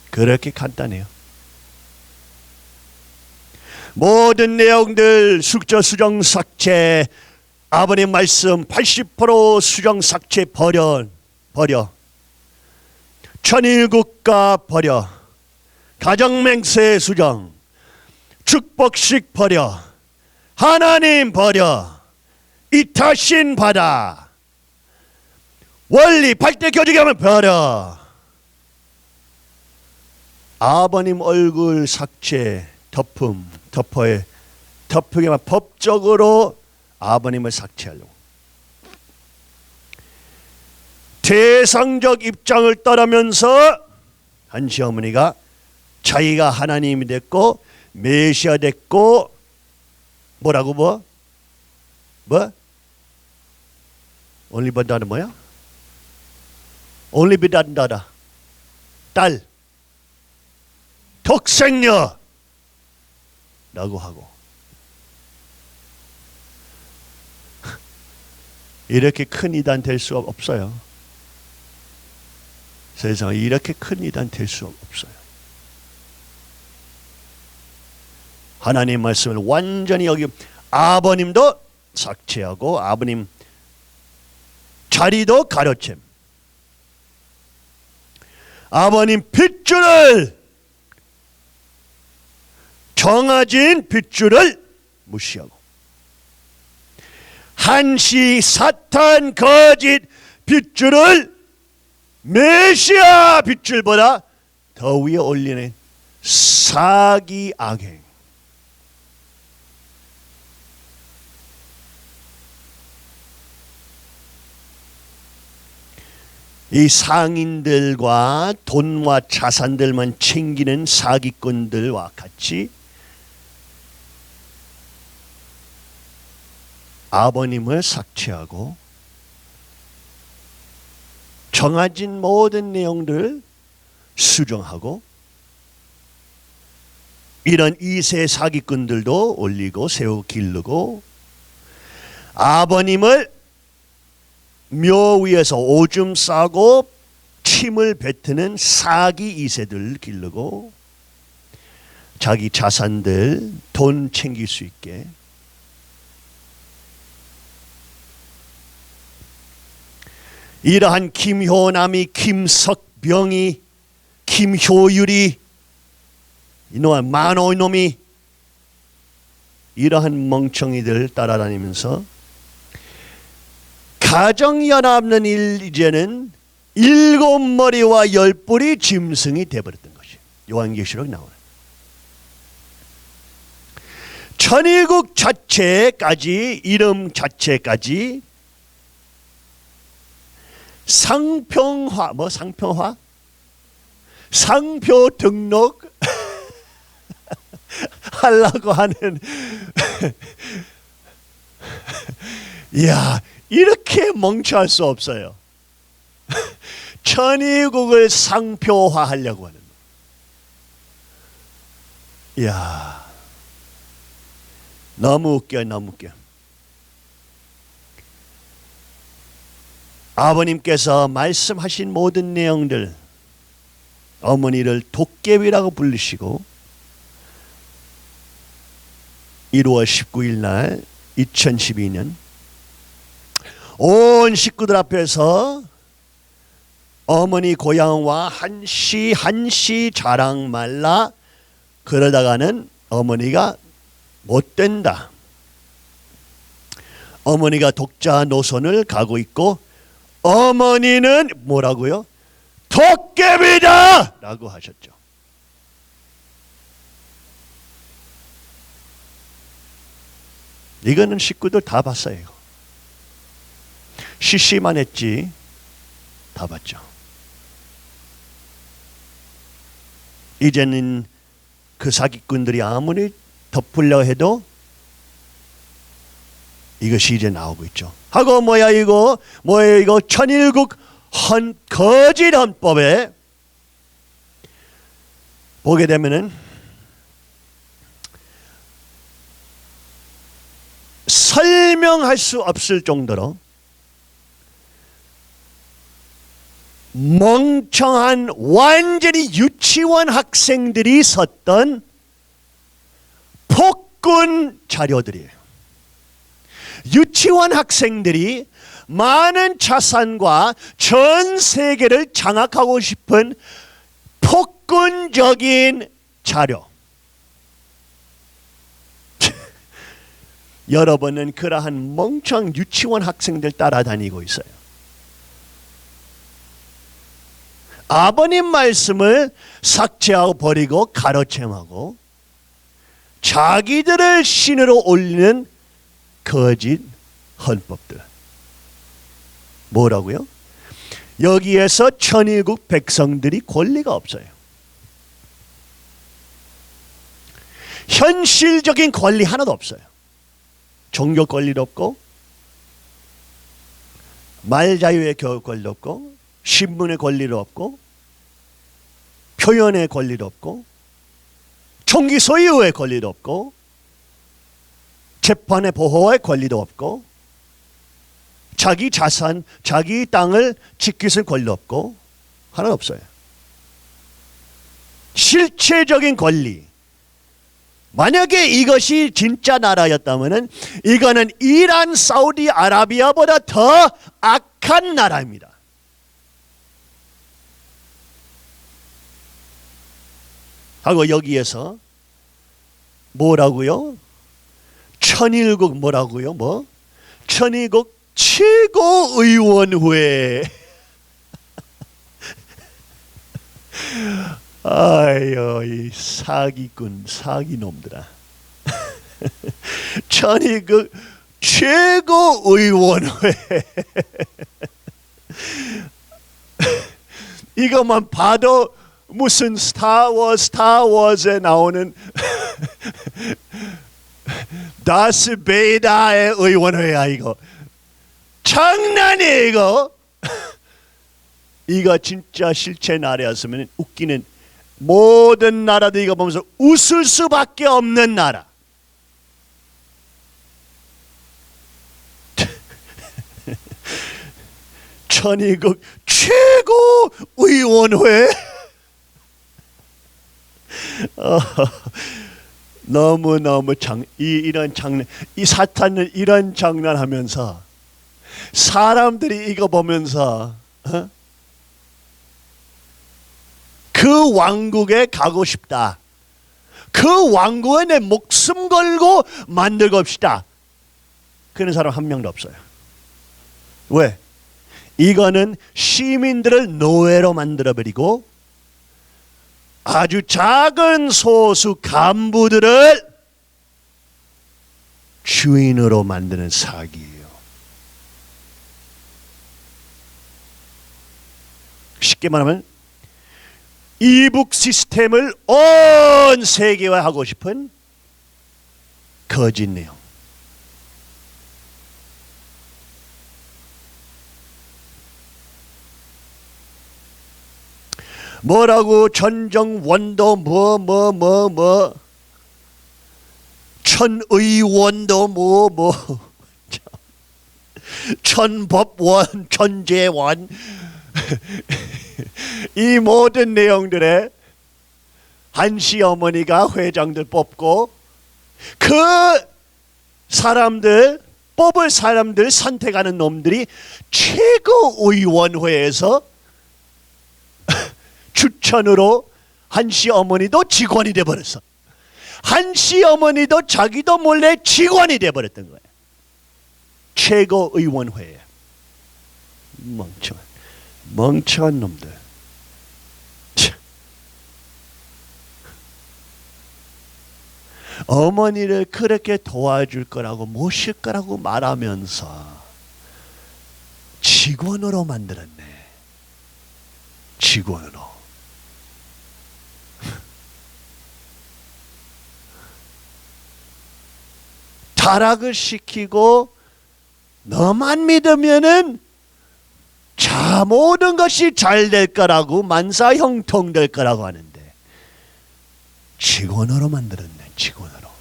그렇게 간단해요. 모든 내용들 숙저 수정 삭제, 아버님 말씀 80% 수정 삭제 버려. 천일국가 버려. 가정맹세 수정, 축복식 버려. 하나님 버려. 이타신 받아. 원리 8대 교직하면 버려. 아버님 얼굴 삭제, 덮으게만 법적으로 아버님을 삭제하려고. 대상적 입장을 따르면서 한시 어머니가 자기가 하나님이 됐고 메시아 됐고 뭐라고 뭐? 올리버다는 뭐야? 올리비단다다. 딸. 독생녀 라고 하고 이렇게 큰 이단 될 수 없어요. 세상에 이렇게 큰 이단 될 수 없어요. 하나님 말씀을 완전히 여기 아버님도 삭제하고 아버님 자리도 가로챔. 아버님 핏줄을 정해진 핏줄을 무시하고 한시 사탄 거짓 핏줄을 메시아 핏줄보다 더 위에 올리는 사기 악행. 이 상인들과 돈과 자산들만 챙기는 사기꾼들과 같이 아버님을 삭제하고 정해진 모든 내용들을 수정하고 이런 2세 사기꾼들도 올리고 세우고 기르고 아버님을 묘 위에서 오줌 싸고 침을 뱉는 사기 2세들 기르고 자기 자산들 돈 챙길 수 있게 이러한 김효남이 김석병이 김효율이 이놈의 만호놈이 이러한 멍청이들 따라다니면서 가정연합는 일 이제는 7머리와 10뿔이 짐승이 되어버렸던 것이 요한계시록 나오는 천일국 자체까지 이름 자체까지 상평화 상평화 상표 등록 하려고 하는 이야 이렇게 멍청할 수 없어요. 천의국을 상표화하려고 하는. 이야, 너무 웃겨, 너무 웃겨. 아버님께서 말씀하신 모든 내용들, 어머니를 도깨비라고 부르시고 1월 19일 날 2012년 온 식구들 앞에서 어머니 고향과 한시 자랑 말라 그러다가는 어머니가 못 된다. 어머니가 독자 노선을 가고 있고 어머니는 뭐라고요? 도깨비다! 라고 하셨죠. 이거는 식구들 다 봤어요. 이거. 시시만 했지 다 봤죠. 이제는 그 사기꾼들이 아무리 덮으려 해도 이것이 이제 나오고 있죠. 하고 뭐야 이거 천일국 거짓 헌법에 보게 되면은 설명할 수 없을 정도로 멍청한 완전히 유치원 학생들이 썼던 폭군 자료들이에요. 유치원 학생들이 많은 자산과 전 세계를 장악하고 싶은 폭군적인 자료. 여러분은 그러한 멍청 유치원 학생들 따라다니고 있어요. 아버님 말씀을 삭제하고 버리고 가로챔하고 자기들을 신으로 올리는 거짓 헌법들. 뭐라고요? 여기에서 천일국 백성들이 권리가 없어요. 현실적인 권리 하나도 없어요. 종교 권리도 없고 말 자유의 교육 권리도 없고 신문의 권리도 없고 표현의 권리도 없고 총기 소유의 권리도 없고 재판의 보호의 권리도 없고 자기 자산, 자기 땅을 지킬 권리 없고 하나 없어요. 실체적인 권리. 만약에 이것이 진짜 나라였다면 이거는 이란, 사우디아라비아보다 더 악한 나라입니다. 하고 여기에서 뭐라고요? 천일국 뭐라고요? 뭐? 천일국 최고의원회. 아유, 이 사기꾼, 사기놈들아. 천일국 최고의원회. 이것만 봐도 무슨 스타워즈에 나오는 다스베이다의 의원회야 이거. 장난이에요 이거. 이거 진짜 실체 나라였으면 웃기는, 모든 나라들 이거 보면서 웃을 수밖에 없는 나라. 천일국 최고의원회. 너무너무 이런 장난, 이 사탄은 이런 장난하면서 사람들이 이거 보면서 그 왕국에 가고 싶다. 그 왕국에 내 목숨 걸고 만들고 합시다. 그런 사람 한 명도 없어요. 왜? 이거는 시민들을 노예로 만들어버리고 아주 작은 소수 간부들을 주인으로 만드는 사기예요. 쉽게 말하면 이북 시스템을 온 세계화하고 싶은 거짓 내용. 뭐라고 전정 원도 뭐 천의원도 뭐 천법원 천재원 이 모든 내용들에 한시 어머니가 회장들 뽑고 그 사람들 뽑을 사람들 선택하는 놈들이 최고의원회에서 추천으로 한시 어머니도 직원이 돼버렸어. 한시 어머니도 자기도 몰래 직원이 돼버렸던 거예요. 최고의원회에. 멍청한 놈들. 어머니를 그렇게 도와줄 거라고 모실 거라고 말하면서 직원으로 만들었네. 직원으로. 타락을 시키고 너만 믿으면은 자 모든 것이 잘 될 거라고 만사형통될 거라고 하는데 직원으로 만들었네. 직원으로.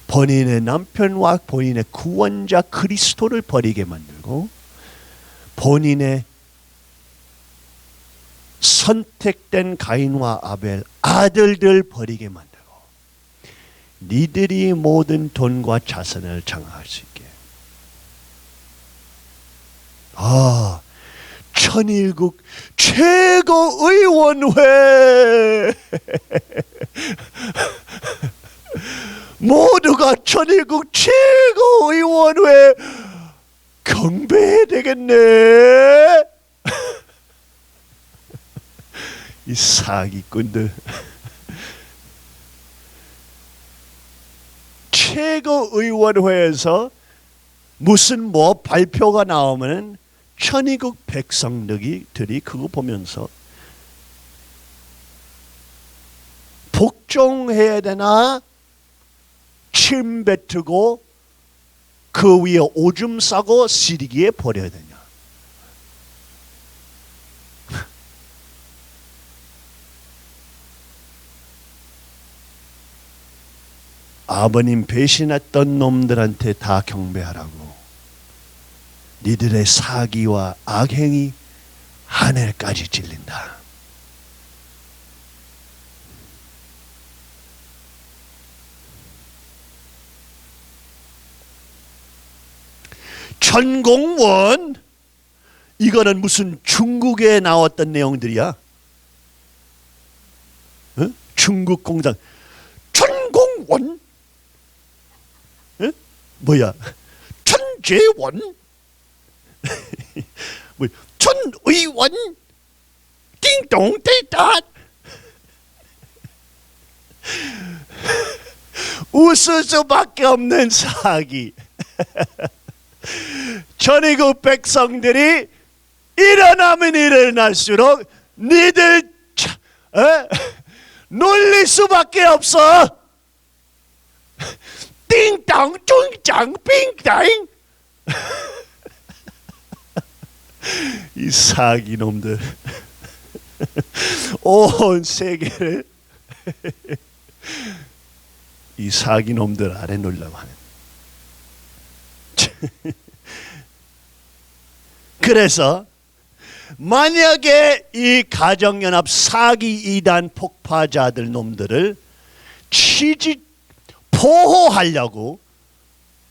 본인의 남편과 본인의 구원자 그리스도를 버리게 만들고 본인의 선택된 가인과 아벨 아들들 버리게 만들고 니들이 모든 돈과 자산을 장악할 수 있게. 천일국 최고의원회. 모두가 천일국 최고의원회 경배해야 되겠네. 이 사기꾼들. 최고의원회에서 무슨 뭐 발표가 나오면 천일국 백성들이 그거 보면서 복종해야 되나 침 뱉고 그 위에 오줌 싸고 쓰레기에 버려야 되냐. 아버님 배신했던 놈들한테 다 경배하라고. 니들의 사기와 악행이 하늘까지 찔린다. 천공원, 이거는 무슨 중국에 나왔던 내용들이야? 어? 중국 공장 천공원, 어? 뭐야? 천재원, 뭐 천의원, 띵동대다. 웃을 수밖에 없는 사기. 전이국 백성들이 일어나면 일어날수록 니들 놀릴 수밖에 없어. 띵땅 뚱짱 빙땅. 이 사기놈들 온 세계를 이 사기놈들 아래 놓으려고 하는. 그래서 만약에 이 가정연합 사기 이단 폭파자들 놈들을 보호하려고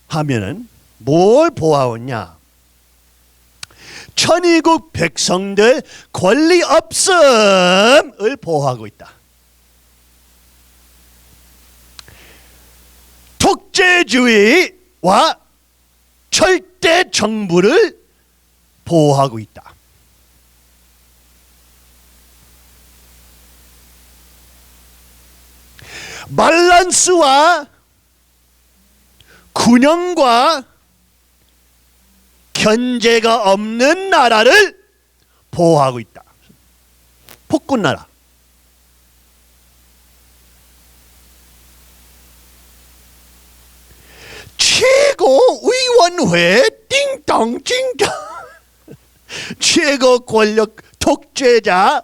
하면은 뭘 보호하느냐? 천이국 백성들 권리 없음을 보호하고 있다. 독재주의와 절대 정부를 보호하고 있다. 밸런스와 균형과 견제가 없는 나라를 보호하고 있다. 폭군 나라. 최고위원회 띵동 띵동. 최고 권력 독재자를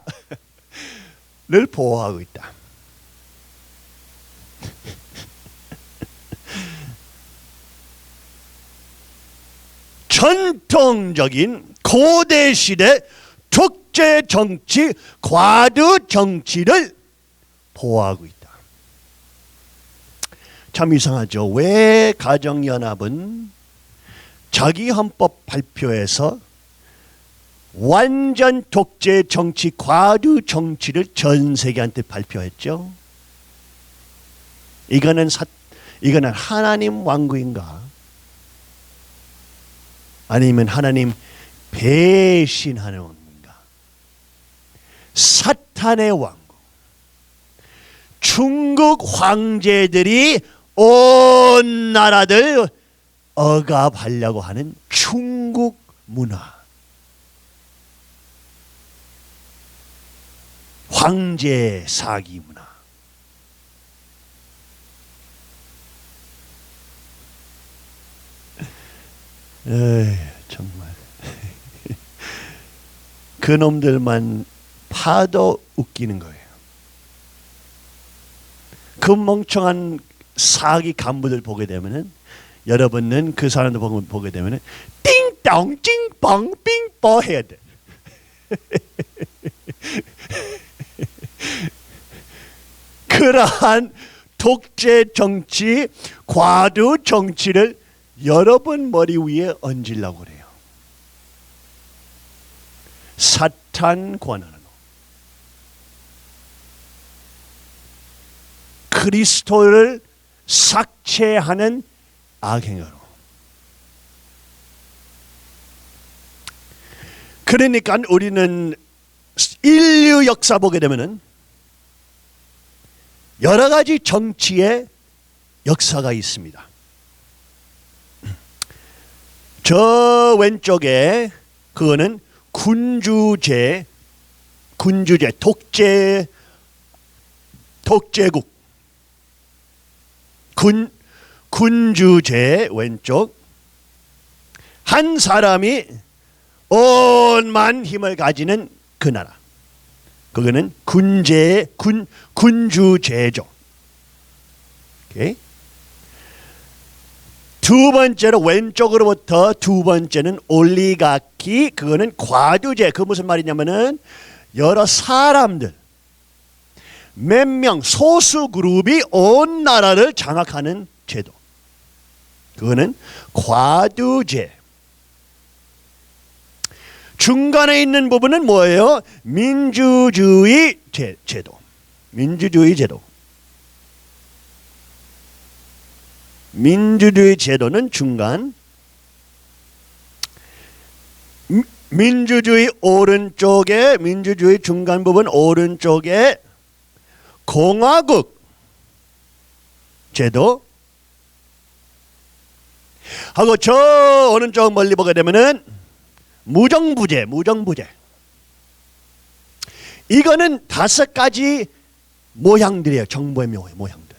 보호하고 있다. 전통적인 고대 시대 독재 정치, 과도 정치를 보호하고 있다. 참 이상하죠. 왜 가정연합은 자기 헌법 발표에서 완전 독재 정치, 과도 정치를 전 세계한테 발표했죠? 이거는 하나님 왕국인가? 아니면 하나님 배신하는 왕국인가? 사탄의 왕국. 중국 황제들이 온 나라들 억압하려고 하는 중국 문화. 황제 사기 문화. 정말 그놈들만 파도 웃기는 거예요. 그 멍청한 사기 간부들 보게 되면은, 여러분은 그 사람들 보게 되면은 띵동 찡뻥 빙뻐 해야 돼. 그러한 독재 정치, 과도 정치를 여러분 머리 위에 얹으려고 그래요. 사탄 권한으로, 그리스도를 삭제하는 악행으로. 그러니까 우리는 인류 역사 보게 되면은 여러 가지 정치의 역사가 있습니다. 저 왼쪽에 그거는 군주제, 독재국, 군주제 왼쪽. 한 사람이 온만 힘을 가지는 그 나라. 그거는 군주제죠. 오케이? 두 번째로 왼쪽으로부터 두 번째는 올리가키, 그거는 과두제. 그 무슨 말이냐면은 여러 사람들, 몇 명, 소수 그룹이 온 나라를 장악하는 제도. 그거는 과두제. 중간에 있는 부분은 뭐예요? 민주주의 제도. 민주주의 제도. 민주주의 제도는 중간, 민주주의 오른쪽에, 민주주의 중간 부분 오른쪽에 공화국 제도 하고, 저 오른쪽 멀리 보게 되면은 무정부제. 무정부제. 이거는 5가지 모양들이에요. 정부의 모양들.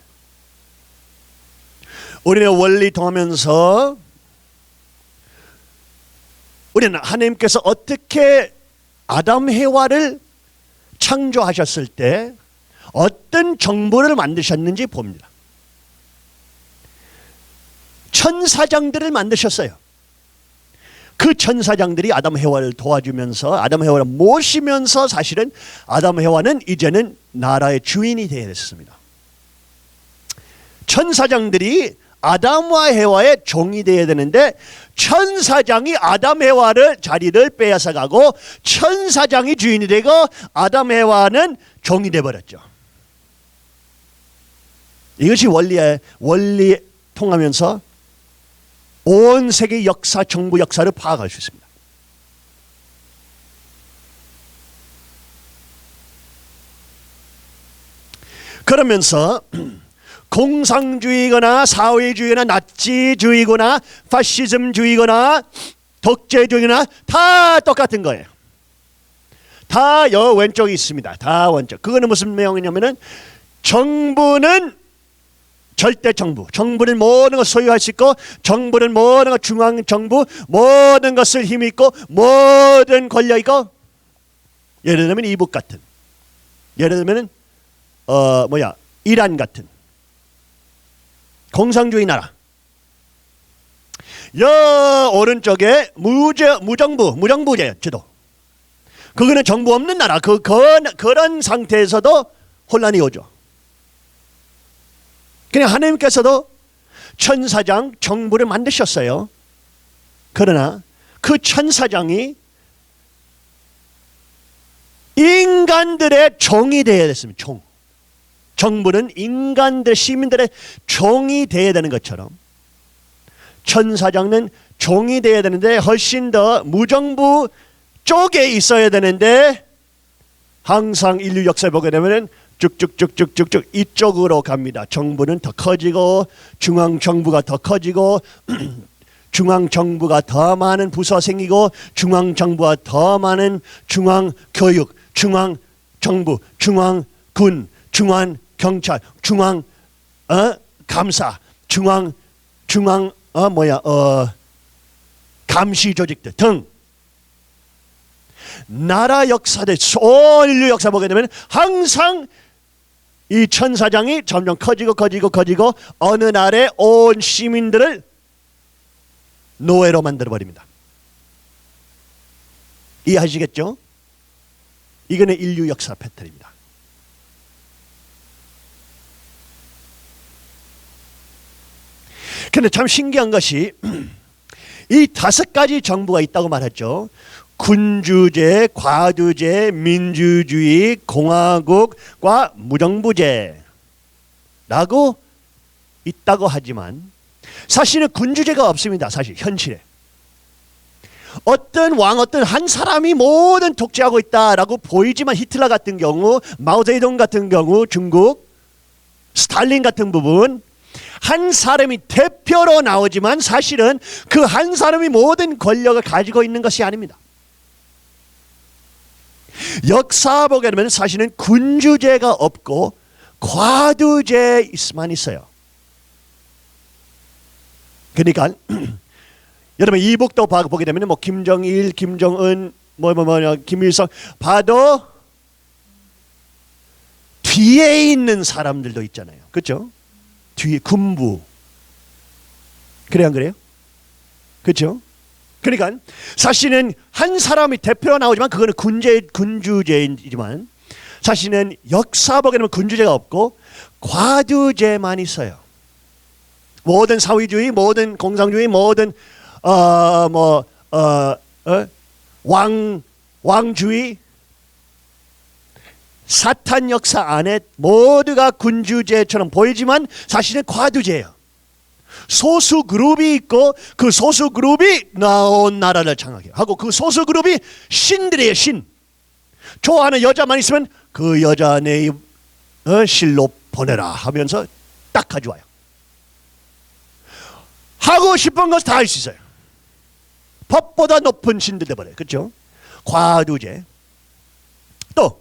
우리는 원리 통하면서 우리는 하나님께서 어떻게 아담 해와를 창조하셨을 때 어떤 정부를 만드셨는지 봅니다. 천사장들을 만드셨어요. 그 천사장들이 아담 해와를 도와주면서, 아담 해와를 모시면서, 사실은 아담 해와는 이제는 나라의 주인이 되어야 됐습니다. 천사장들이 아담과 해와의 종이 되어야 되는데, 천사장이 아담 해와를 자리를 빼앗아가고 천사장이 주인이 되고 아담 해와는 종이 되어버렸죠. 이것이 원리에 통하면서 온 세계 역사, 정부 역사를 파악할 수 있습니다. 그러면서 공산주의거나 사회주의나 나치주의거나 파시즘주의거나 독재주의나 다 똑같은 거예요. 다 여 왼쪽에 있습니다. 다 왼쪽. 그거는 무슨 내용이냐면은 정부는 절대 정부. 정부는 모든 것을 소유할 수 있고, 정부는 모든 것, 중앙 정부 모든 것을 힘이 있고, 모든 권력 있고. 예를 들면 이북 같은, 예를 들면은 이란 같은 공산주의 나라. 여 오른쪽에 무정부제 제도. 그거는 정부 없는 나라. 그런 상태에서도 혼란이 오죠. 그냥 하나님께서도 천사장 정부를 만드셨어요. 그러나 그 천사장이 인간들의 종이 되어야 됐습니다. 종. 정부는 인간들, 시민들의 종이 되어야 되는 것처럼 천사장은 종이 되어야 되는데, 훨씬 더 무정부 쪽에 있어야 되는데, 항상 인류 역사에 보게 되면 쭉쭉쭉쭉쭉쭉 이쪽으로 갑니다. 정부는 더 커지고, 중앙정부가 더 커지고, 중앙정부가 더 많은 부서 생기고, 중앙정부가 더 많은 중앙교육, 중앙정부, 중앙군, 중앙경찰, 감사, 감시 조직들 등 나라 역사들, 온 인류 역사 보게 되면 항상 이 천사장이 점점 커지고 어느 날에 온 시민들을 노예로 만들어버립니다. 이해하시겠죠? 이거는 인류 역사 패턴입니다. 근데 참 신기한 것이 이 5가지 정부가 있다고 말했죠. 군주제, 과두제, 민주주의, 공화국과 무정부제라고 있다고 하지만 사실은 군주제가 없습니다. 사실 현실에. 어떤 왕, 어떤 한 사람이 모든 독재하고 있다라고 보이지만, 히틀러 같은 경우, 마오제이동 같은 경우, 중국, 스탈린 같은 부분, 한 사람이 대표로 나오지만 사실은 그 한 사람이 모든 권력을 가지고 있는 것이 아닙니다. 역사 보게 되면 사실은 군주제가 없고 과두제만 있어요. 그러니까 여러분 이북도 보게 되면 김정일, 김정은, 김일성 봐도 뒤에 있는 사람들도 있잖아요. 그렇죠? 뒤에 군부, 그래 안 그래요? 그렇죠? 그러니까 사실은 한 사람이 대표로 나오지만 그거는 군주제이지만 사실은 역사 보게 되면 군주제가 없고 과두제만 있어요. 모든 사회주의, 모든 공산주의, 모든 왕주의, 사탄 역사 안에 모두가 군주제처럼 보이지만 사실은 과두제예요. 소수 그룹이 있고 그 소수 그룹이 나온 나라를 장악해요. 하고 그 소수 그룹이 신들이에요. 신. 좋아하는 여자만 있으면 그 여자 내 실로 보내라 하면서 딱 가져와요. 하고 싶은 것을 다 할 수 있어요. 법보다 높은 신들 돼버려요. 그렇죠? 과두제. 또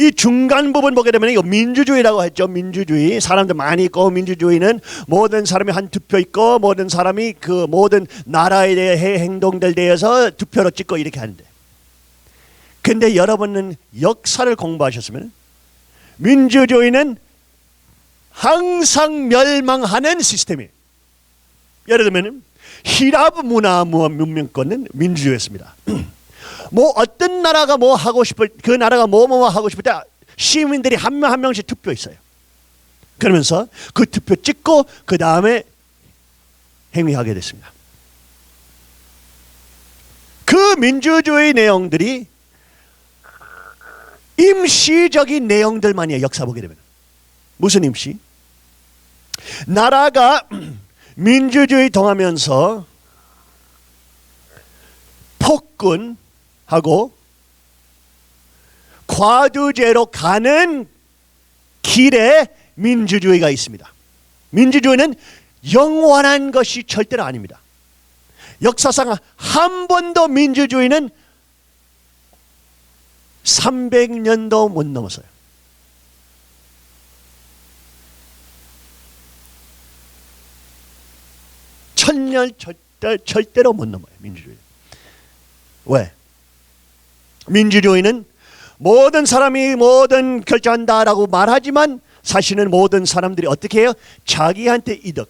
이 중간 부분 보게 되면 이거 민주주의라고 했죠. 민주주의. 사람들 많이 있고 민주주의는 모든 사람이 한 투표 있고 모든 사람이 그 모든 나라에 대해 행동들 대해서 투표로 찍고 이렇게 하는데, 근데 여러분은 역사를 공부하셨으면 민주주의는 항상 멸망하는 시스템이에요. 예를 들면 히랍 문화 문명권은 민주주의였습니다. 뭐 어떤 나라가 뭐 하고 싶을 그 나라가 뭐 하고 싶을 때 시민들이 한 명 한 명씩 투표했어요. 그러면서 그 투표 찍고 그 다음에 행위하게 됐습니다. 그 민주주의 내용들이 임시적인 내용들만이에요. 역사 보게 되면. 무슨 임시? 나라가 민주주의 통하면서 폭군하고 과두제로 가는 길에 민주주의가 있습니다. 민주주의는 영원한 것이 절대로 아닙니다. 역사상 한 번도 민주주의는 300년도 못 넘었어요. 천년 절대로 못 넘어요. 민주주의. 왜? 민주주의는 모든 사람이 모든 결정한다라고 말하지만 사실은 모든 사람들이 어떻게 해요? 자기한테 이득.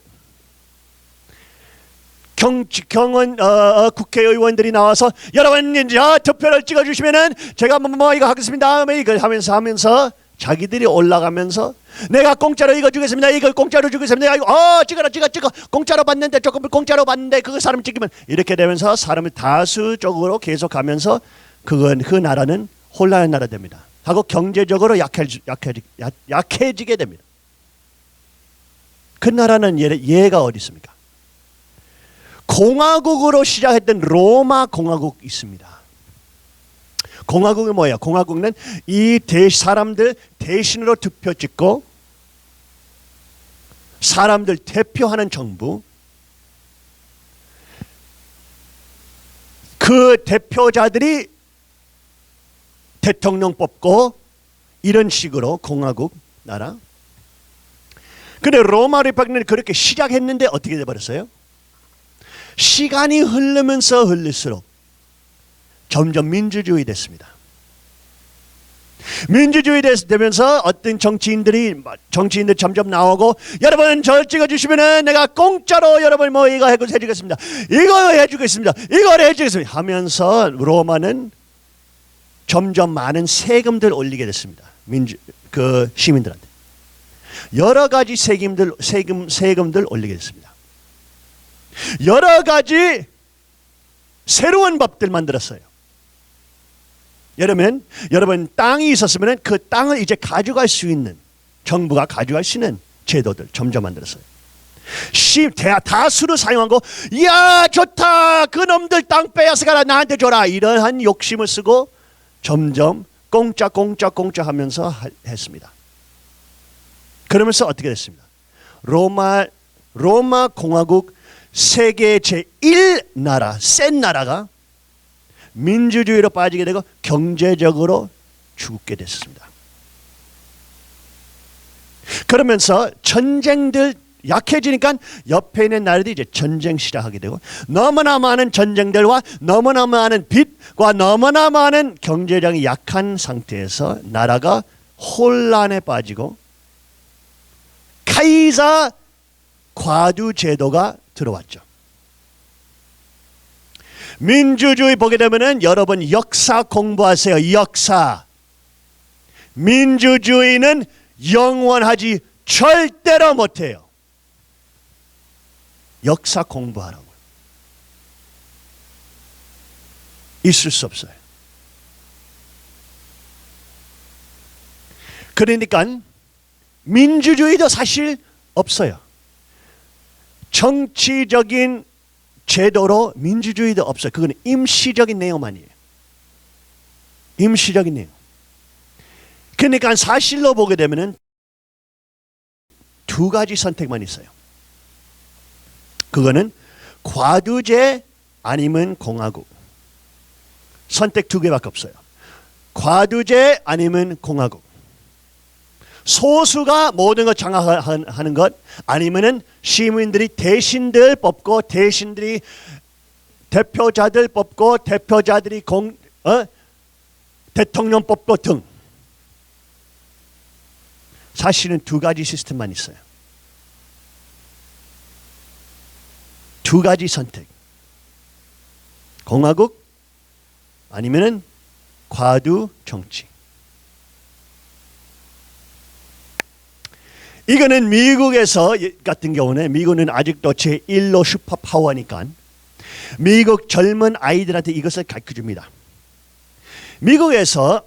국회의원들이 나와서 여러분 이제 투표를 찍어주시면은 제가 뭐 이거 하겠습니다. 이거 하면서 자기들이 올라가면서 내가 공짜로 이거 주겠습니다. 이거 공짜로 주겠습니다. 이거 찍어 공짜로 받는데 조금 공짜로 받는데 그 사람 찍으면 이렇게 되면서 사람을 다수적으로 계속 가면서 그건 그 나라는 혼란의 나라 됩니다. 하고 경제적으로 약해지게 됩니다. 그 나라는 예가 어디 있습니까? 공화국으로 시작했던 로마 공화국 있습니다. 공화국이 뭐예요? 공화국은 이 사람들 대신으로 투표 찍고 사람들 대표하는 정부, 그 대표자들이 대통령 뽑고 이런 식으로 공화국 나라. 근데 로마 리퍼블릭은 그렇게 시작했는데 어떻게 돼버렸어요? 시간이 흐르면서 흘릴수록 점점 민주주의 됐습니다. 민주주의 되면서 어떤 정치인들 점점 나오고 여러분 절 찍어주시면은 내가 공짜로 여러분 뭐 이거 해주겠습니다. 이거 해주겠습니다. 이걸 해주겠습니다. 하면서 로마는 점점 많은 세금들 올리게 됐습니다. 그 시민들한테 여러 가지 세금들 올리게 됐습니다. 여러 가지 새로운 법들 만들었어요. 여러분 땅이 있었으면 그 땅을 이제 가져갈 수 있는 정부가 가져갈 수 있는 제도들 점점 만들었어요. 다수로 사용하고 이야 좋다 그 놈들 땅 빼앗아가라 나한테 줘라 이러한 욕심을 쓰고 점점 공짜 하면서 했습니다. 그러면서 어떻게 됐습니다? 로마 공화국 세계 제1나라 센 나라가 민주주의로 빠지게 되고 경제적으로 죽게 됐습니다. 그러면서 전쟁들 약해지니까 옆에 있는 나라들이 이제 전쟁 시작하게 되고 너무나 많은 전쟁들과 너무나 많은 빚과 너무나 많은 경제력이 약한 상태에서 나라가 혼란에 빠지고 카이사 과두 제도가 들어왔죠. 민주주의 보게 되면은 여러분 역사 공부하세요. 역사. 민주주의는 영원하지 절대로 못해요. 역사 공부하라고요. 있을 수 없어요. 그러니까 민주주의도 사실 없어요. 정치적인 제도로 민주주의도 없어요. 그건 임시적인 내용만이에요. 임시적인 내용. 그러니까 사실로 보게 되면은 두 가지 선택만 있어요. 그거는 과두제 아니면 공화국. 선택 두 개밖에 없어요. 과두제 아니면 공화국. 소수가 모든 걸 장악하는 것 아니면은 시민들이 대신들 뽑고 대신들이 대표자들 뽑고 대표자들이 대통령 뽑고 등. 사실은 두 가지 시스템만 있어요. 두 가지 선택. 공화국 아니면은 과두 정치. 이거는 미국에서 같은 경우는 미국은 아직도 제1로 슈퍼파워니까 미국 젊은 아이들한테 이것을 가르쳐줍니다. 미국에서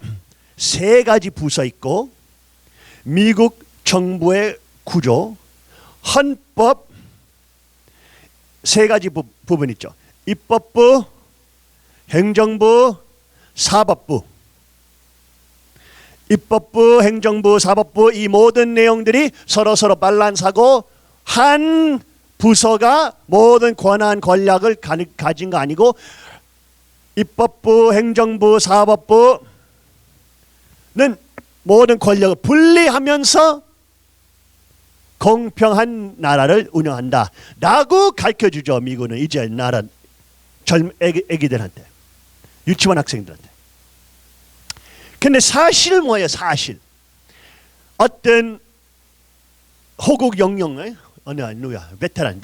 세 가지 부서 있고 미국 정부의 구조, 헌법 세 가지 부분 있죠. 입법부, 행정부, 사법부. 입법부, 행정부, 사법부 이 모든 내용들이 서로 밸런스하고 한 부서가 모든 권한 권력을 가진 거 아니고 입법부, 행정부, 사법부는 모든 권력을 분리하면서 공평한 나라를 운영한다 라고 가르쳐주죠. 미국은 이제 나라 젊은 애기들한테 유치원 학생들한테. 근데 사실 뭐예요? 사실 어떤 호국 영령의 누구야? 베테랑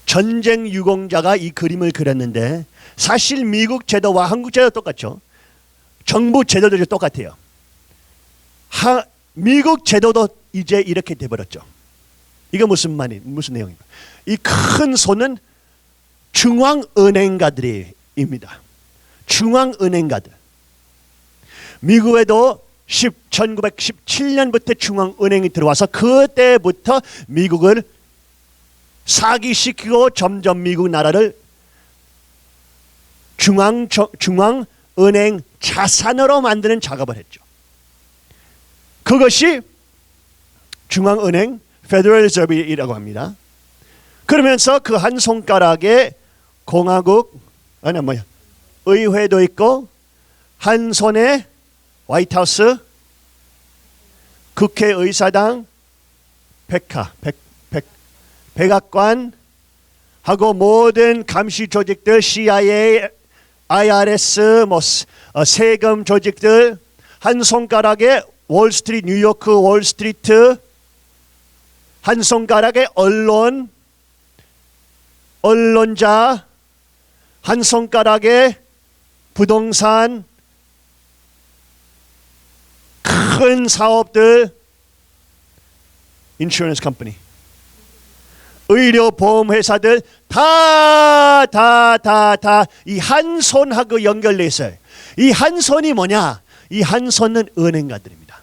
전쟁 유공자가 이 그림을 그렸는데 사실 미국 제도와 한국 제도 똑같죠. 정부 제도도 똑같아요. 미국 제도도 이제 이렇게 돼버렸죠. 이거 무슨 내용입니까? 이 큰 손은 중앙은행가들입니다. 중앙은행가들. 미국에도 1917년부터 중앙은행이 들어와서 그때부터 미국을 사기시키고 점점 미국 나라를 중앙은행 자산으로 만드는 작업을 했죠. 그것이 중앙은행 페더럴 리저브이라고 합니다. 그러면서 그 한 손가락에 공화국 의회도 있고 한 손에 화이트하우스, 국회의사당, 백악관 하고 모든 감시 조직들 CIA, IRS, 세금 조직들 한 손가락에 월스트리트, 뉴요크 월스트리트 한 손가락에 언론자 한 손가락에 부동산 큰 사업들 인슈런스 컴퍼니 의료 보험 회사들 다 이 한 손하고 연결돼 있어요. 이 한 손이 뭐냐? 이 한 손은 은행가들입니다.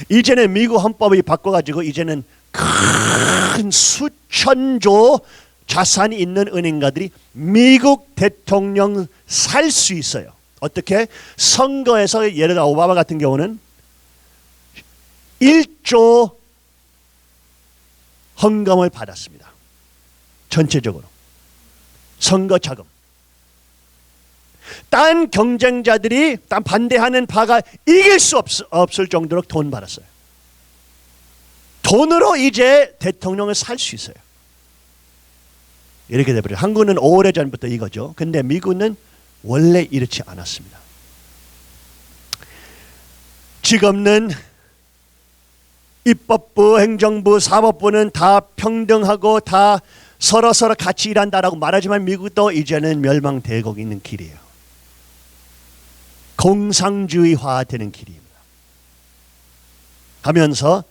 이제는 미국 헌법이 바꿔가지고 이제는 큰 수천조 자산이 있는 은행가들이 미국 대통령 살 수 있어요. 어떻게? 선거에서 예를 들어 오바마 같은 경우는 1조 헌금을 받았습니다. 전체적으로. 선거 자금. 딴 경쟁자들이 딴 반대하는 바가 이길 수 없을 정도로 돈 받았어요. 돈으로 이제 대통령을 살 수 있어요. 이렇게 돼버려요. 한국은 오래전부터 이거죠. 근데 미국은 원래 이렇지 않았습니다. 지금은 입법부, 행정부, 사법부는 다 평등하고 다 서로 같이 일한다라고 말하지만 미국도 이제는 멸망되고 있는 길이에요. 공상주의화 되는 길입니다. 하면서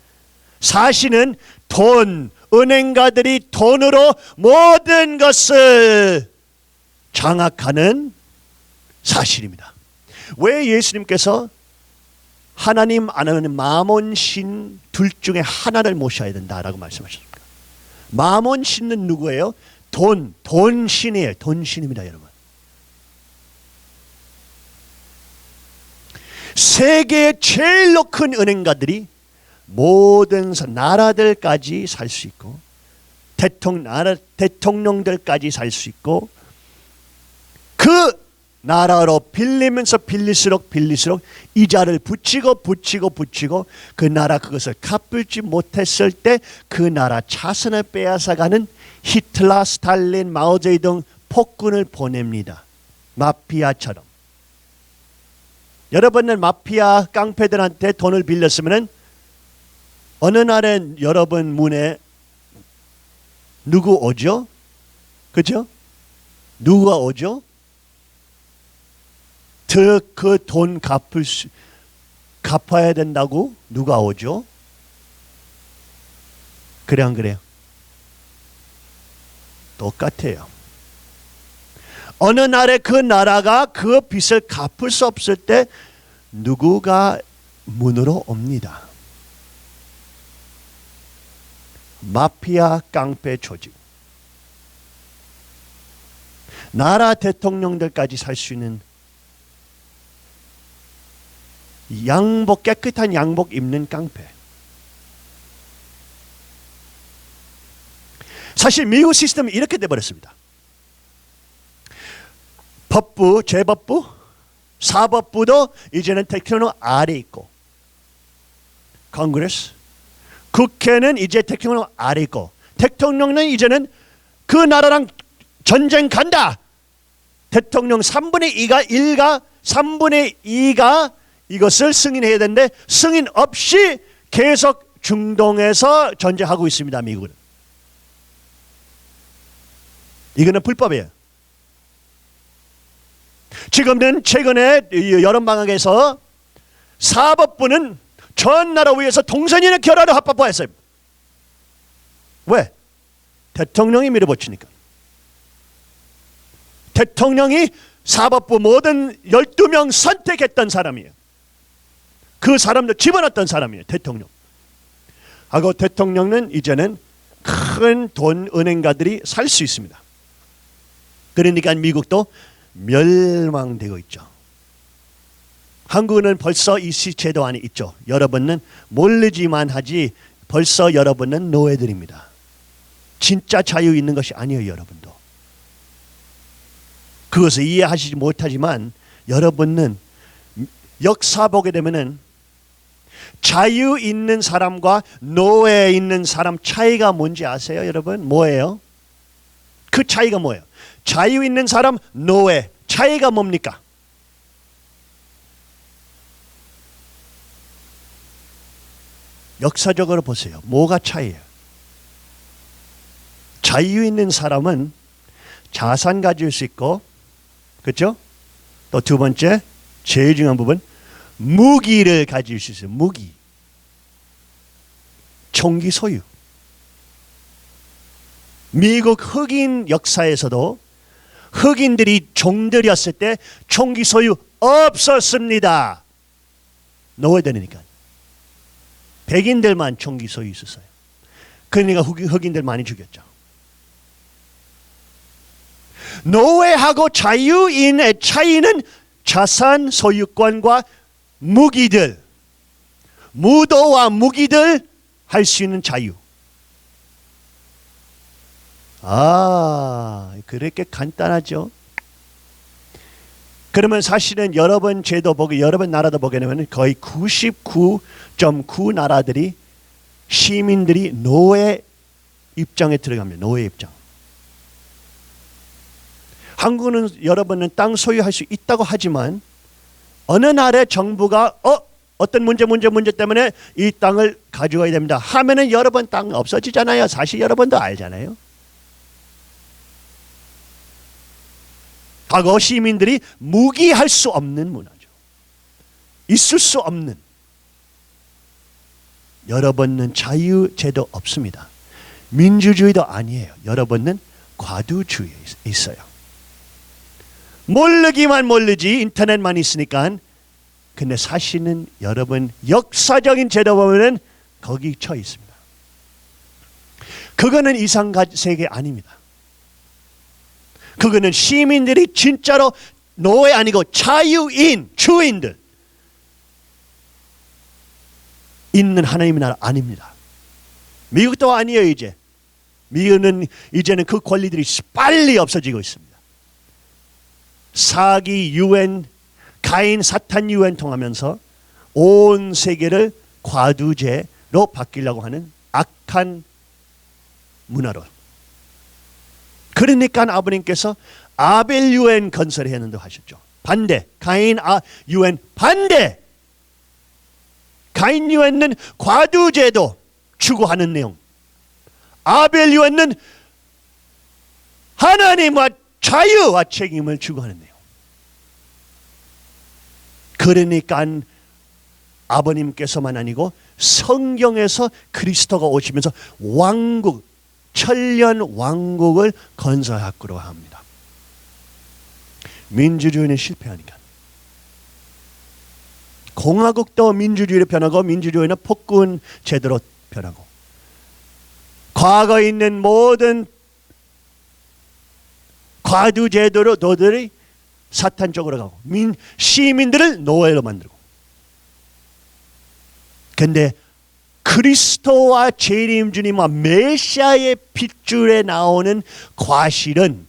사실은 돈, 은행가들이 돈으로 모든 것을 장악하는 사실입니다. 왜 예수님께서 하나님 아니면 마몬신 둘 중에 하나를 모셔야 된다라고 말씀하셨습니까? 마몬신은 누구예요? 돈신이에요. 돈신입니다, 여러분. 세계의 제일로 큰 은행가들이 모든 나라들까지 살 수 있고 대통령들까지 살 수 있고 그 나라로 빌리면서 빌릴수록 이자를 붙이고 그 나라 그것을 갚을지 못했을 때 그 나라 자산을 빼앗아가는 히틀러, 스탈린, 마오제이둥 폭군을 보냅니다. 마피아처럼. 여러분은 마피아 깡패들한테 돈을 빌렸으면 어느 날에 여러분 문에 누구 오죠? 그죠? 누가 오죠? 그 돈 갚아야 된다고 누가 오죠? 그래 안 그래요? 똑같아요. 어느 날에 그 나라가 그 빚을 갚을 수 없을 때 누구가 문으로 옵니다. 마피아 깡패 조직. 나라 대통령들까지 살 수 있는 깨끗한 양복 입는 깡패. 사실 미국 시스템은 이렇게 돼버렸습니다. 법부, 재법부, 사법부도 이제는 대통령 아래 있고, 컨그레스, 국회는 이제 대통령 아래 있고, 대통령은 이제는 그 나라랑 전쟁 간다. 대통령 3분의 2가 이것을 승인해야 되는데 승인 없이 계속 중동에서 전쟁하고 있습니다. 미국은. 이거는 불법이에요. 지금은 최근에 여름방학에서 사법부는 전 나라 위에서 동성애의 결혼을 합법화했어요. 왜? 대통령이 밀어붙이니까. 대통령이 사법부 모든 12명 선택했던 사람이에요. 그 사람들 집어넣었던 사람이에요. 대통령. 하고 대통령은 이제는 큰 돈 은행가들이 살 수 있습니다. 그러니까 미국도 멸망되고 있죠. 한국은 벌써 이 제도 안에 있죠. 여러분은 모르지만 하지 벌써 여러분은 노예들입니다. 진짜 자유 있는 것이 아니에요. 여러분도. 그것을 이해하시지 못하지만 여러분은 역사 보게 되면은 자유 있는 사람과 노예 있는 사람 차이가 뭔지 아세요? 여러분 뭐예요? 그 차이가 뭐예요? 자유 있는 사람, 노예 차이가 뭡니까? 역사적으로 보세요. 뭐가 차이예요? 자유 있는 사람은 자산 가질 수 있고, 그렇죠? 또 두 번째 제일 중요한 부분, 무기를 가질 수 있어요. 무기, 총기 소유. 미국 흑인 역사에서도 흑인들이 종들이었을 때 총기 소유 없었습니다. 노예되니까. 백인들만 총기 소유 있었어요. 그러니까 흑인들 많이 죽였죠. 노예하고 자유인의 차이는 자산 소유권과 무기들, 무도와 무기들 할 수 있는 자유. 그렇게 간단하죠. 그러면 사실은 여러분 제도 보고 여러분 나라도 보게 되면 거의 99.9 나라들이 시민들이 노예 입장에 들어갑니다. 노예 입장. 한국은 여러분은 땅 소유할 수 있다고 하지만 어느 날에 정부가 어떤 문제 때문에 이 땅을 가져가야 됩니다 하면은 여러분 땅 없어지잖아요. 사실 여러분도 알잖아요. 과거 시민들이 무기할 수 없는 문화죠. 있을 수 없는. 여러분은 자유제도 없습니다. 민주주의도 아니에요. 여러분은 과두주의에 있어요. 모르기만 모르지 인터넷만 있으니까. 근데 사실은 여러분 역사적인 제도 보면은 거기 처 있습니다. 그거는 이상세계 아닙니다. 그거는 시민들이 진짜로 노예 아니고 자유인, 주인들 있는 하나님의 나라 아닙니다. 미국도 아니에요. 이제 미국은 이제는 그 권리들이 빨리 없어지고 있습니다. 사기 유엔, 가인 사탄 유엔 통하면서 온 세계를 과두제로 바뀌려고 하는 악한 문화로. 그러니까 아버님께서 아벨 유엔 건설했는데 하셨죠. 반대. 가인 유엔 반대. 가인 유엔은 과두제도 추구하는 내용. 아벨 유엔은 하나님과 자유와 책임을 추구하는 내용. 그러니까 아버님께서만 아니고 성경에서 그리스도가 오시면서 왕국, 천년 왕국을 건설하기로 합니다. 민주주의는 실패하니까. 공화국도 민주주의로 변하고 민주주의는 폭군 제도로 변하고 과거에 있는 모든 과두 제도로 너들이 사탄 쪽으로 가고 시민들을 노예로 만들고. 근데 그리스도와 재림 주님과 메시아의 핏줄에 나오는 과실은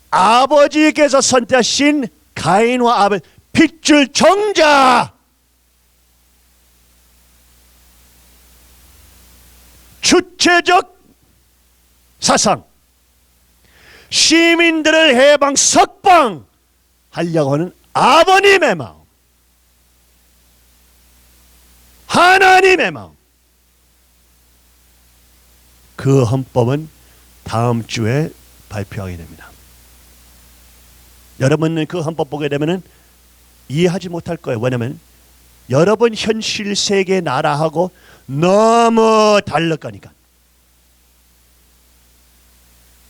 아버지께서 선택하신 가인과 아벨 핏줄 정자, 주체적 사상, 시민들을 해방 석방하려고 하는 아버님의 마음, 하나님의 마음. 그 헌법은 다음 주에 발표하게 됩니다. 여러분은 그 헌법 보게 되면은 이해하지 못할 거예요. 왜냐하면 여러분 현실 세계 나라하고 너무 다를 거니까.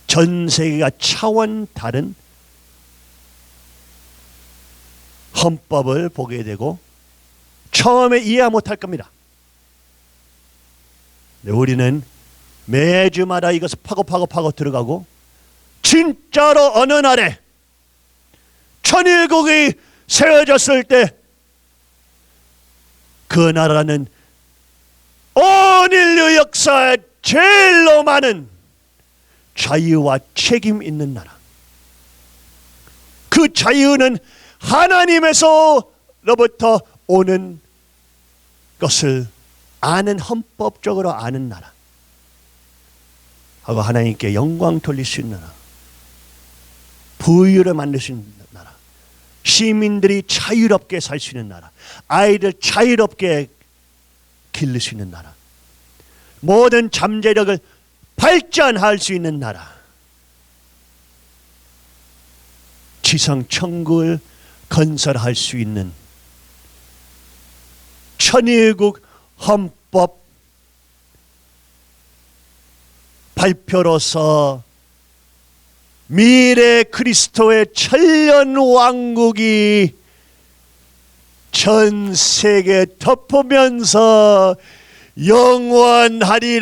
전 세계가 차원 다른 헌법을 보게 되고 처음에 이해 못할 겁니다. 우리는 매주마다 이것을 파고 들어가고 진짜로 어느 날에 천일국이 세워졌을 때 그 나라는 온 인류 역사에 제일로 많은 자유와 책임 있는 나라. 그 자유는 하나님에서로부터 오는 것을 아는, 헌법적으로 아는 나라 하고 하나님께 영광 돌릴 수 있는 나라, 부유를 만들 수 있는 나라, 시민들이 자유롭게 살 수 있는 나라, 아이들 자유롭게 기를 수 있는 나라, 모든 잠재력을 발전할 수 있는 나라, 지상 천국을 건설할 수 있는 천일국 헌법 발표로서 미래 그리스도의 천년 왕국이 전 세계 덮으면서 영원하리라.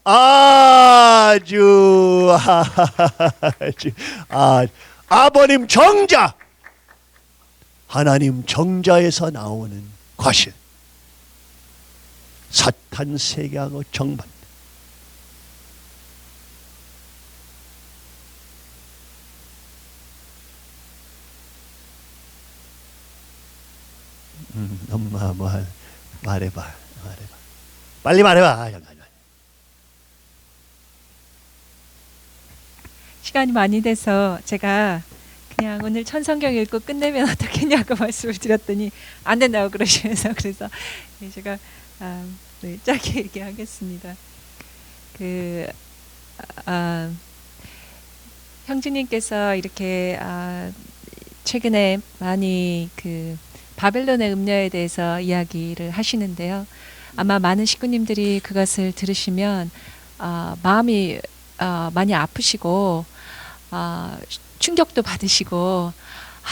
아주 아버님 정자, 하나님 정자에서 나오는 과실, 사탄 세계하고 정반. 엄마 말해봐. 빨리 말해봐. 시간이 많이 돼서 제가 그냥 오늘 천성경 읽고 끝내면 어떻겠냐고 말씀을 드렸더니 안 된다고 그러시면서, 그래서 제가 짧게 얘기하겠습니다. 형제님께서 이렇게 최근에 많이 그 바벨론의 음녀에 대해서 이야기를 하시는데요. 아마 많은 식구님들이 그것을 들으시면 마음이 많이 아프시고 충격도 받으시고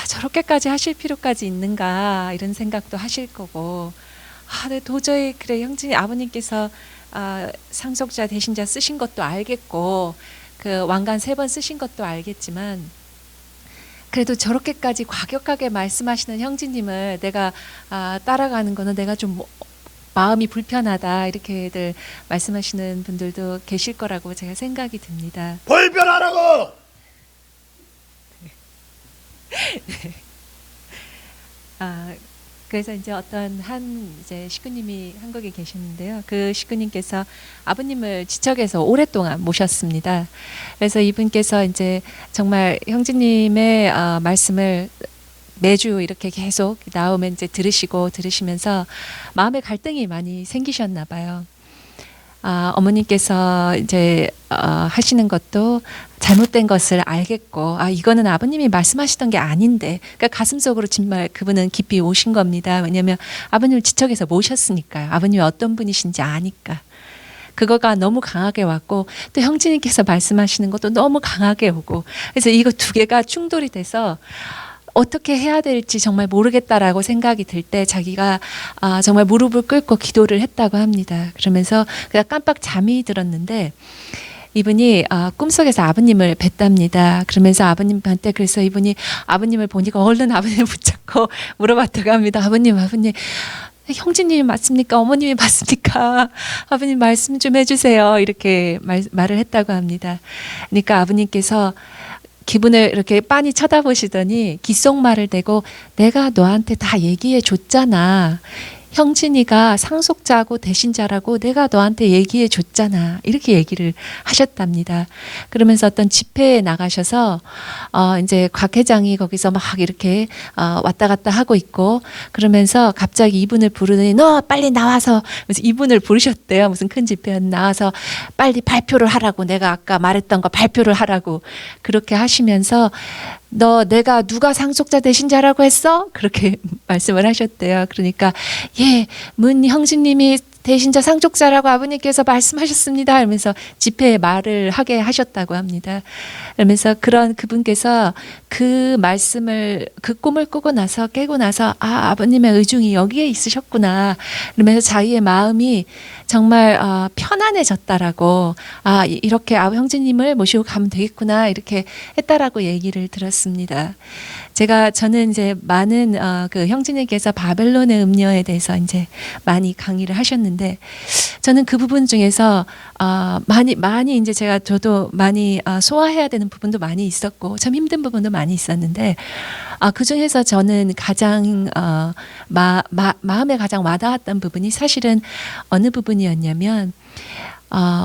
저렇게까지 하실 필요까지 있는가 이런 생각도 하실 거고 네, 도저히 그래 형제님 아버님께서 상속자 대신자 쓰신 것도 알겠고 그 왕관 3번 쓰신 것도 알겠지만 그래도 저렇게까지 과격하게 말씀하시는 형제님을 내가 따라가는 거는 내가 좀 마음이 불편하다 이렇게들 말씀하시는 분들도 계실 거라고 제가 생각이 듭니다. 불편하라고. 그래서 이제 어떤 이제 식구님이 한국에 계시는데요. 그 식구님께서 아버님을 지척에서 오랫동안 모셨습니다. 그래서 이분께서 이제 정말 형제님의 말씀을 매주 이렇게 계속 나오면 이제 들으시면서 마음의 갈등이 많이 생기셨나 봐요. 어머님께서 이제 하시는 것도 잘못된 것을 알겠고 이거는 아버님이 말씀하시던 게 아닌데 그러니까 가슴속으로 정말 그분은 깊이 오신 겁니다. 왜냐하면 아버님을 지척에서 모셨으니까요. 아버님이 어떤 분이신지 아니까. 그거가 너무 강하게 왔고 또 형제님께서 말씀하시는 것도 너무 강하게 오고 그래서 이거 두 개가 충돌이 돼서 어떻게 해야 될지 정말 모르겠다라고 생각이 들 때 자기가 정말 무릎을 꿇고 기도를 했다고 합니다. 그러면서 그냥 깜빡 잠이 들었는데 이분이 꿈속에서 아버님을 뵀답니다. 그러면서 아버님한테 그래서 이분이 아버님을 보니까 얼른 아버님을 붙잡고 물어봤다고 합니다. 아버님 형제님이 맞습니까? 어머님이 맞습니까? 아버님 말씀 좀 해주세요. 이렇게 말을 했다고 합니다. 그러니까 아버님께서 기분을 이렇게 빤히 쳐다보시더니 귓속말을 대고 내가 너한테 다 얘기해 줬잖아. 형진이가 상속자고 대신자라고 내가 너한테 얘기해 줬잖아. 이렇게 얘기를 하셨답니다. 그러면서 어떤 집회에 나가셔서 이제 곽 회장이 거기서 막 이렇게 왔다 갔다 하고 있고 그러면서 갑자기 이분을 부르더니 너 빨리 나와서 그래서 이분을 부르셨대요. 무슨 큰 집회에 나와서 빨리 발표를 하라고 내가 아까 말했던 거 발표를 하라고 그렇게 하시면서 내가 누가 상속자 대신자라고 했어? 그렇게 말씀을 하셨대요. 그러니까 문 형제님이 대신자 상속자라고 아버님께서 말씀하셨습니다. 하면서 집회에 말을 하게 하셨다고 합니다. 그러면서 그분께서 그 말씀을 그 꿈을 꾸고 나서 깨고 나서 아버님의 의중이 여기에 있으셨구나. 그러면서 자기의 마음이 정말 편안해졌다라고 이렇게 형제님을 모시고 가면 되겠구나 이렇게 했다라고 얘기를 들었습니다. 저는 이제 많은 그 형제님께서 바벨론의 음녀에 대해서 이제 많이 강의를 하셨는데 저는 그 부분 중에서 많이 이제 저도 많이 소화해야 되는 부분도 많이 있었고 참 힘든 부분도 많이 있었는데 그 중에서 저는 가장 마음에 가장 와닿았던 부분이 사실은 어느 부분이었냐면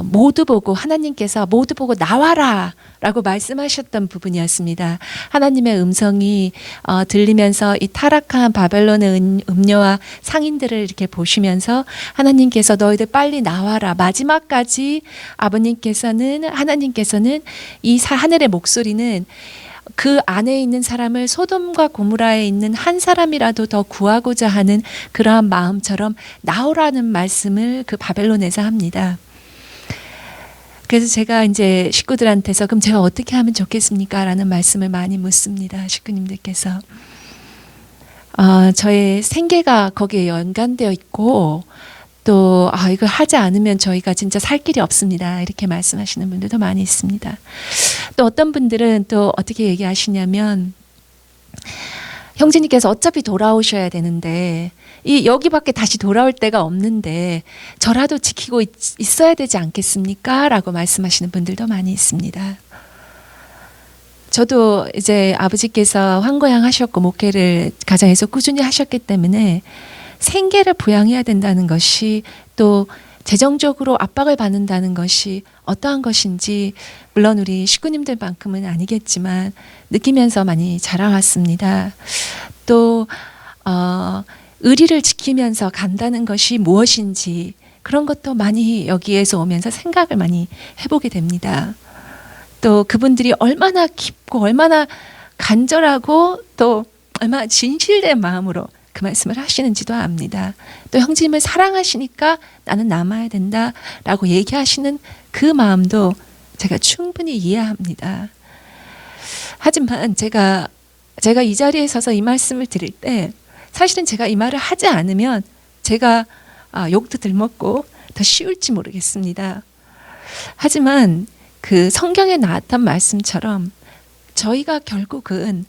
모두 보고 하나님께서 모두 보고 나와라 라고 말씀하셨던 부분이었습니다. 하나님의 음성이 들리면서 이 타락한 바벨론의 음녀와 상인들을 이렇게 보시면서 하나님께서 너희들 빨리 나와라. 마지막까지 하나님께서는 이 하늘의 목소리는 그 안에 있는 사람을 소돔과 고무라에 있는 한 사람이라도 더 구하고자 하는 그러한 마음처럼 나오라는 말씀을 그 바벨론에서 합니다. 그래서 제가 이제 식구들한테서 그럼 제가 어떻게 하면 좋겠습니까? 라는 말씀을 많이 묻습니다. 식구님들께서. 저의 생계가 거기에 연관되어 있고 또 이걸 하지 않으면 저희가 진짜 살 길이 없습니다. 이렇게 말씀하시는 분들도 많이 있습니다. 또 어떤 분들은 또 어떻게 얘기하시냐면 형제님께서 어차피 돌아오셔야 되는데 여기밖에 다시 돌아올 데가 없는데 저라도 지키고 있어야 되지 않겠습니까? 라고 말씀하시는 분들도 많이 있습니다. 저도 이제 아버지께서 환고양 하셨고 목회를 가정에서 꾸준히 하셨기 때문에 생계를 부양해야 된다는 것이 또 재정적으로 압박을 받는다는 것이 어떠한 것인지 물론 우리 식구님들만큼은 아니겠지만 느끼면서 많이 자라왔습니다. 또 의리를 지키면서 간다는 것이 무엇인지 그런 것도 많이 여기에서 오면서 생각을 많이 해보게 됩니다. 또 그분들이 얼마나 깊고 얼마나 간절하고 또 얼마나 진실된 마음으로 그 말씀을 하시는지도 압니다. 또 형제님을 사랑하시니까 나는 남아야 된다라고 얘기하시는 그 마음도 제가 충분히 이해합니다. 하지만 제가 이 자리에 서서 이 말씀을 드릴 때 사실은 제가 이 말을 하지 않으면 제가 욕도 들먹고 더 쉬울지 모르겠습니다. 하지만 그 성경에 나왔던 말씀처럼 저희가 결국은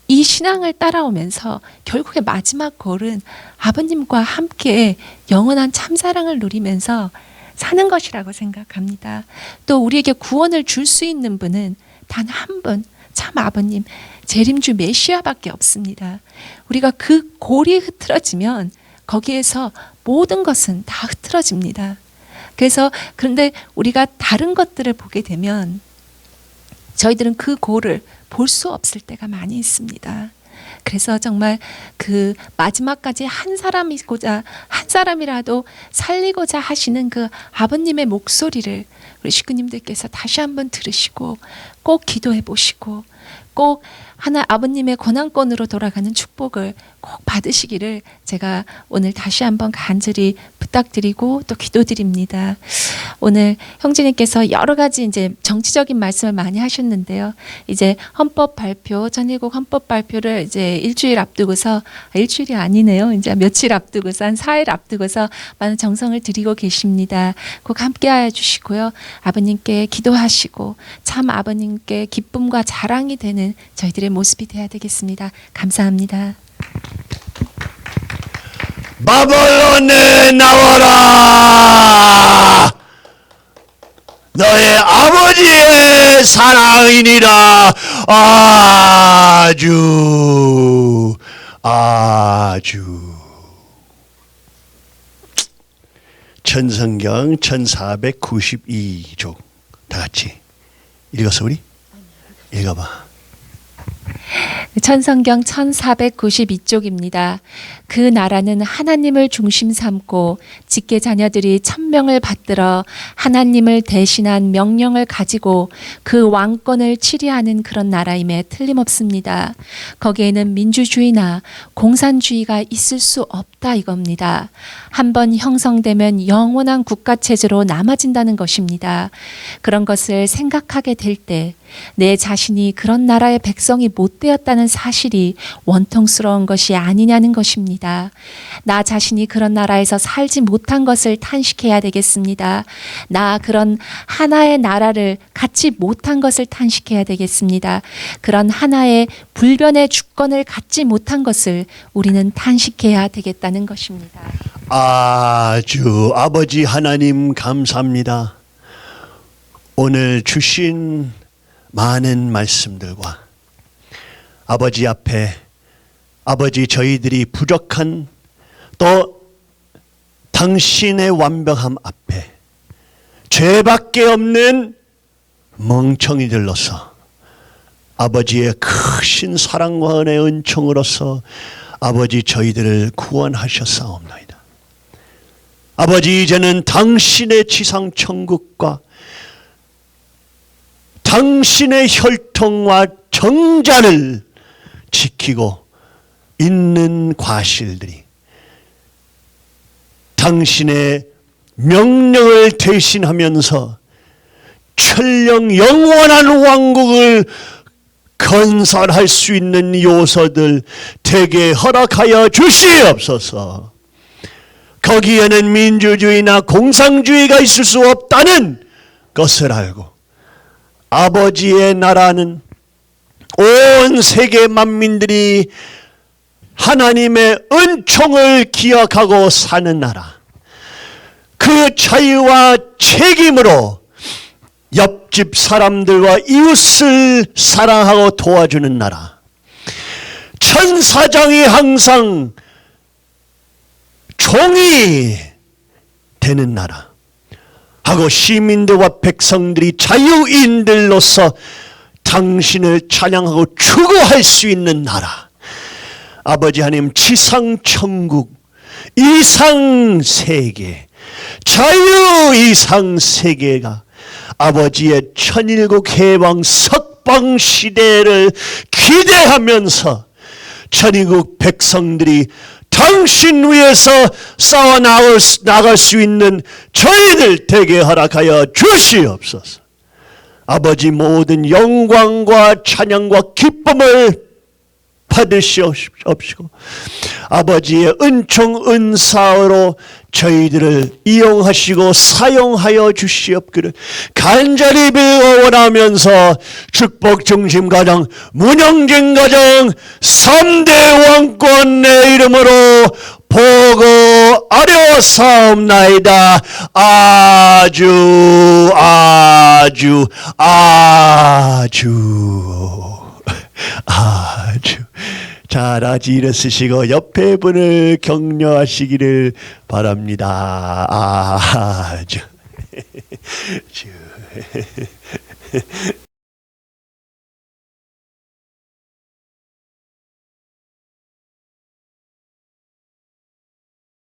이 신앙을 따라오면서 결국에 마지막 골은 아버님과 함께 영원한 참사랑을 누리면서 사는 것이라고 생각합니다. 또 우리에게 구원을 줄 수 있는 분은 단 한 분, 참 아버님, 재림주 메시아밖에 없습니다. 우리가 그 골이 흐트러지면 거기에서 모든 것은 다 흐트러집니다. 그런데 우리가 다른 것들을 보게 되면 저희들은 그 골을 볼 수 없을 때가 많이 있습니다. 그래서 정말 그 마지막까지 한 사람이라도 살리고자 하시는 그 아버님의 목소리를 우리 식구님들께서 다시 한번 들으시고 꼭 기도해 보시고 꼭 하나 아버님의 권한권으로 돌아가는 축복을 꼭 받으시기를 제가 오늘 다시 한번 간절히 부탁드리고 또 기도드립니다. 오늘 형제님께서 여러 가지 이제 정치적인 말씀을 많이 하셨는데요. 이제 헌법 발표, 전일국 헌법 발표를 이제 일주일 앞두고서, 일주일이 아니네요. 이제 며칠 앞두고서, 한 4일 앞두고서 많은 정성을 드리고 계십니다. 꼭 함께하여 주시고요. 아버님께 기도하시고 참 아버님께 기쁨과 자랑이 되는 저희들의 모습이 되어야 되겠습니다. 감사합니다. 바벨론에 나와라. 너의 아버지의 사랑이니라. 아주 천성경 1492쪽 다 같이 읽었어 우리? 읽어봐. 천성경 1492쪽입니다. 그 나라는 하나님을 중심 삼고 직계 자녀들이 천명을 받들어 하나님을 대신한 명령을 가지고 그 왕권을 치리하는 그런 나라임에 틀림없습니다. 거기에는 민주주의나 공산주의가 있을 수 없다 이겁니다. 한번 형성되면 영원한 국가체제로 남아진다는 것입니다. 그런 것을 생각하게 될 때 내 자신이 그런 나라의 백성이 못 되었다는 사실이 원통스러운 것이 아니냐는 것입니다. 나 자신이 그런 나라에서 살지 못한 것을 탄식해야 되겠습니다. 나 그런 하나의 나라를 갖지 못한 것을 탄식해야 되겠습니다. 그런 하나의 불변의 주권을 갖지 못한 것을 우리는 탄식해야 되겠다는 것입니다. 아주 아버지 하나님 감사합니다. 오늘 주신 많은 말씀들과 아버지 앞에 아버지 저희들이 부족한 또 당신의 완벽함 앞에 죄밖에 없는 멍청이들로서 아버지의 크신 사랑과 은혜의 은총으로서 아버지 저희들을 구원하셨사옵나이다. 아버지 이제는 당신의 지상 천국과 당신의 혈통과 정자를 지키고 있는 과실들이 당신의 명령을 대신하면서 천령 영원한 왕국을 건설할 수 있는 요소들 대개 허락하여 주시옵소서. 거기에는 민주주의나 공산주의가 있을 수 없다는 것을 알고 아버지의 나라는 온 세계 만민들이 하나님의 은총을 기억하고 사는 나라, 그 자유와 책임으로 옆집 사람들과 이웃을 사랑하고 도와주는 나라, 천사장이 항상 종이 되는 나라 하고 시민들과 백성들이 자유인들로서 당신을 찬양하고 추구할 수 있는 나라, 아버지 하나님 지상 천국 이상 세계, 자유 이상 세계가 아버지의 천일국 해방 석방 시대를 기대하면서 천일국 백성들이 당신 위해서 싸워 나갈 수 있는 저희들 되게 허락하여 주시옵소서. 아버지 모든 영광과 찬양과 기쁨을 받으시옵시고 아버지의 은총 은사로 저희들을 이용하시고 사용하여 주시옵기를 간절히 빌어 원하면서 축복 중심 가정 문영진 가정 3대 왕권의 이름으로 보고 아뢰사옵나이다. 아주 아주 잘하지 일어서시고 옆에 분을 격려하시기를 바랍니다. 아주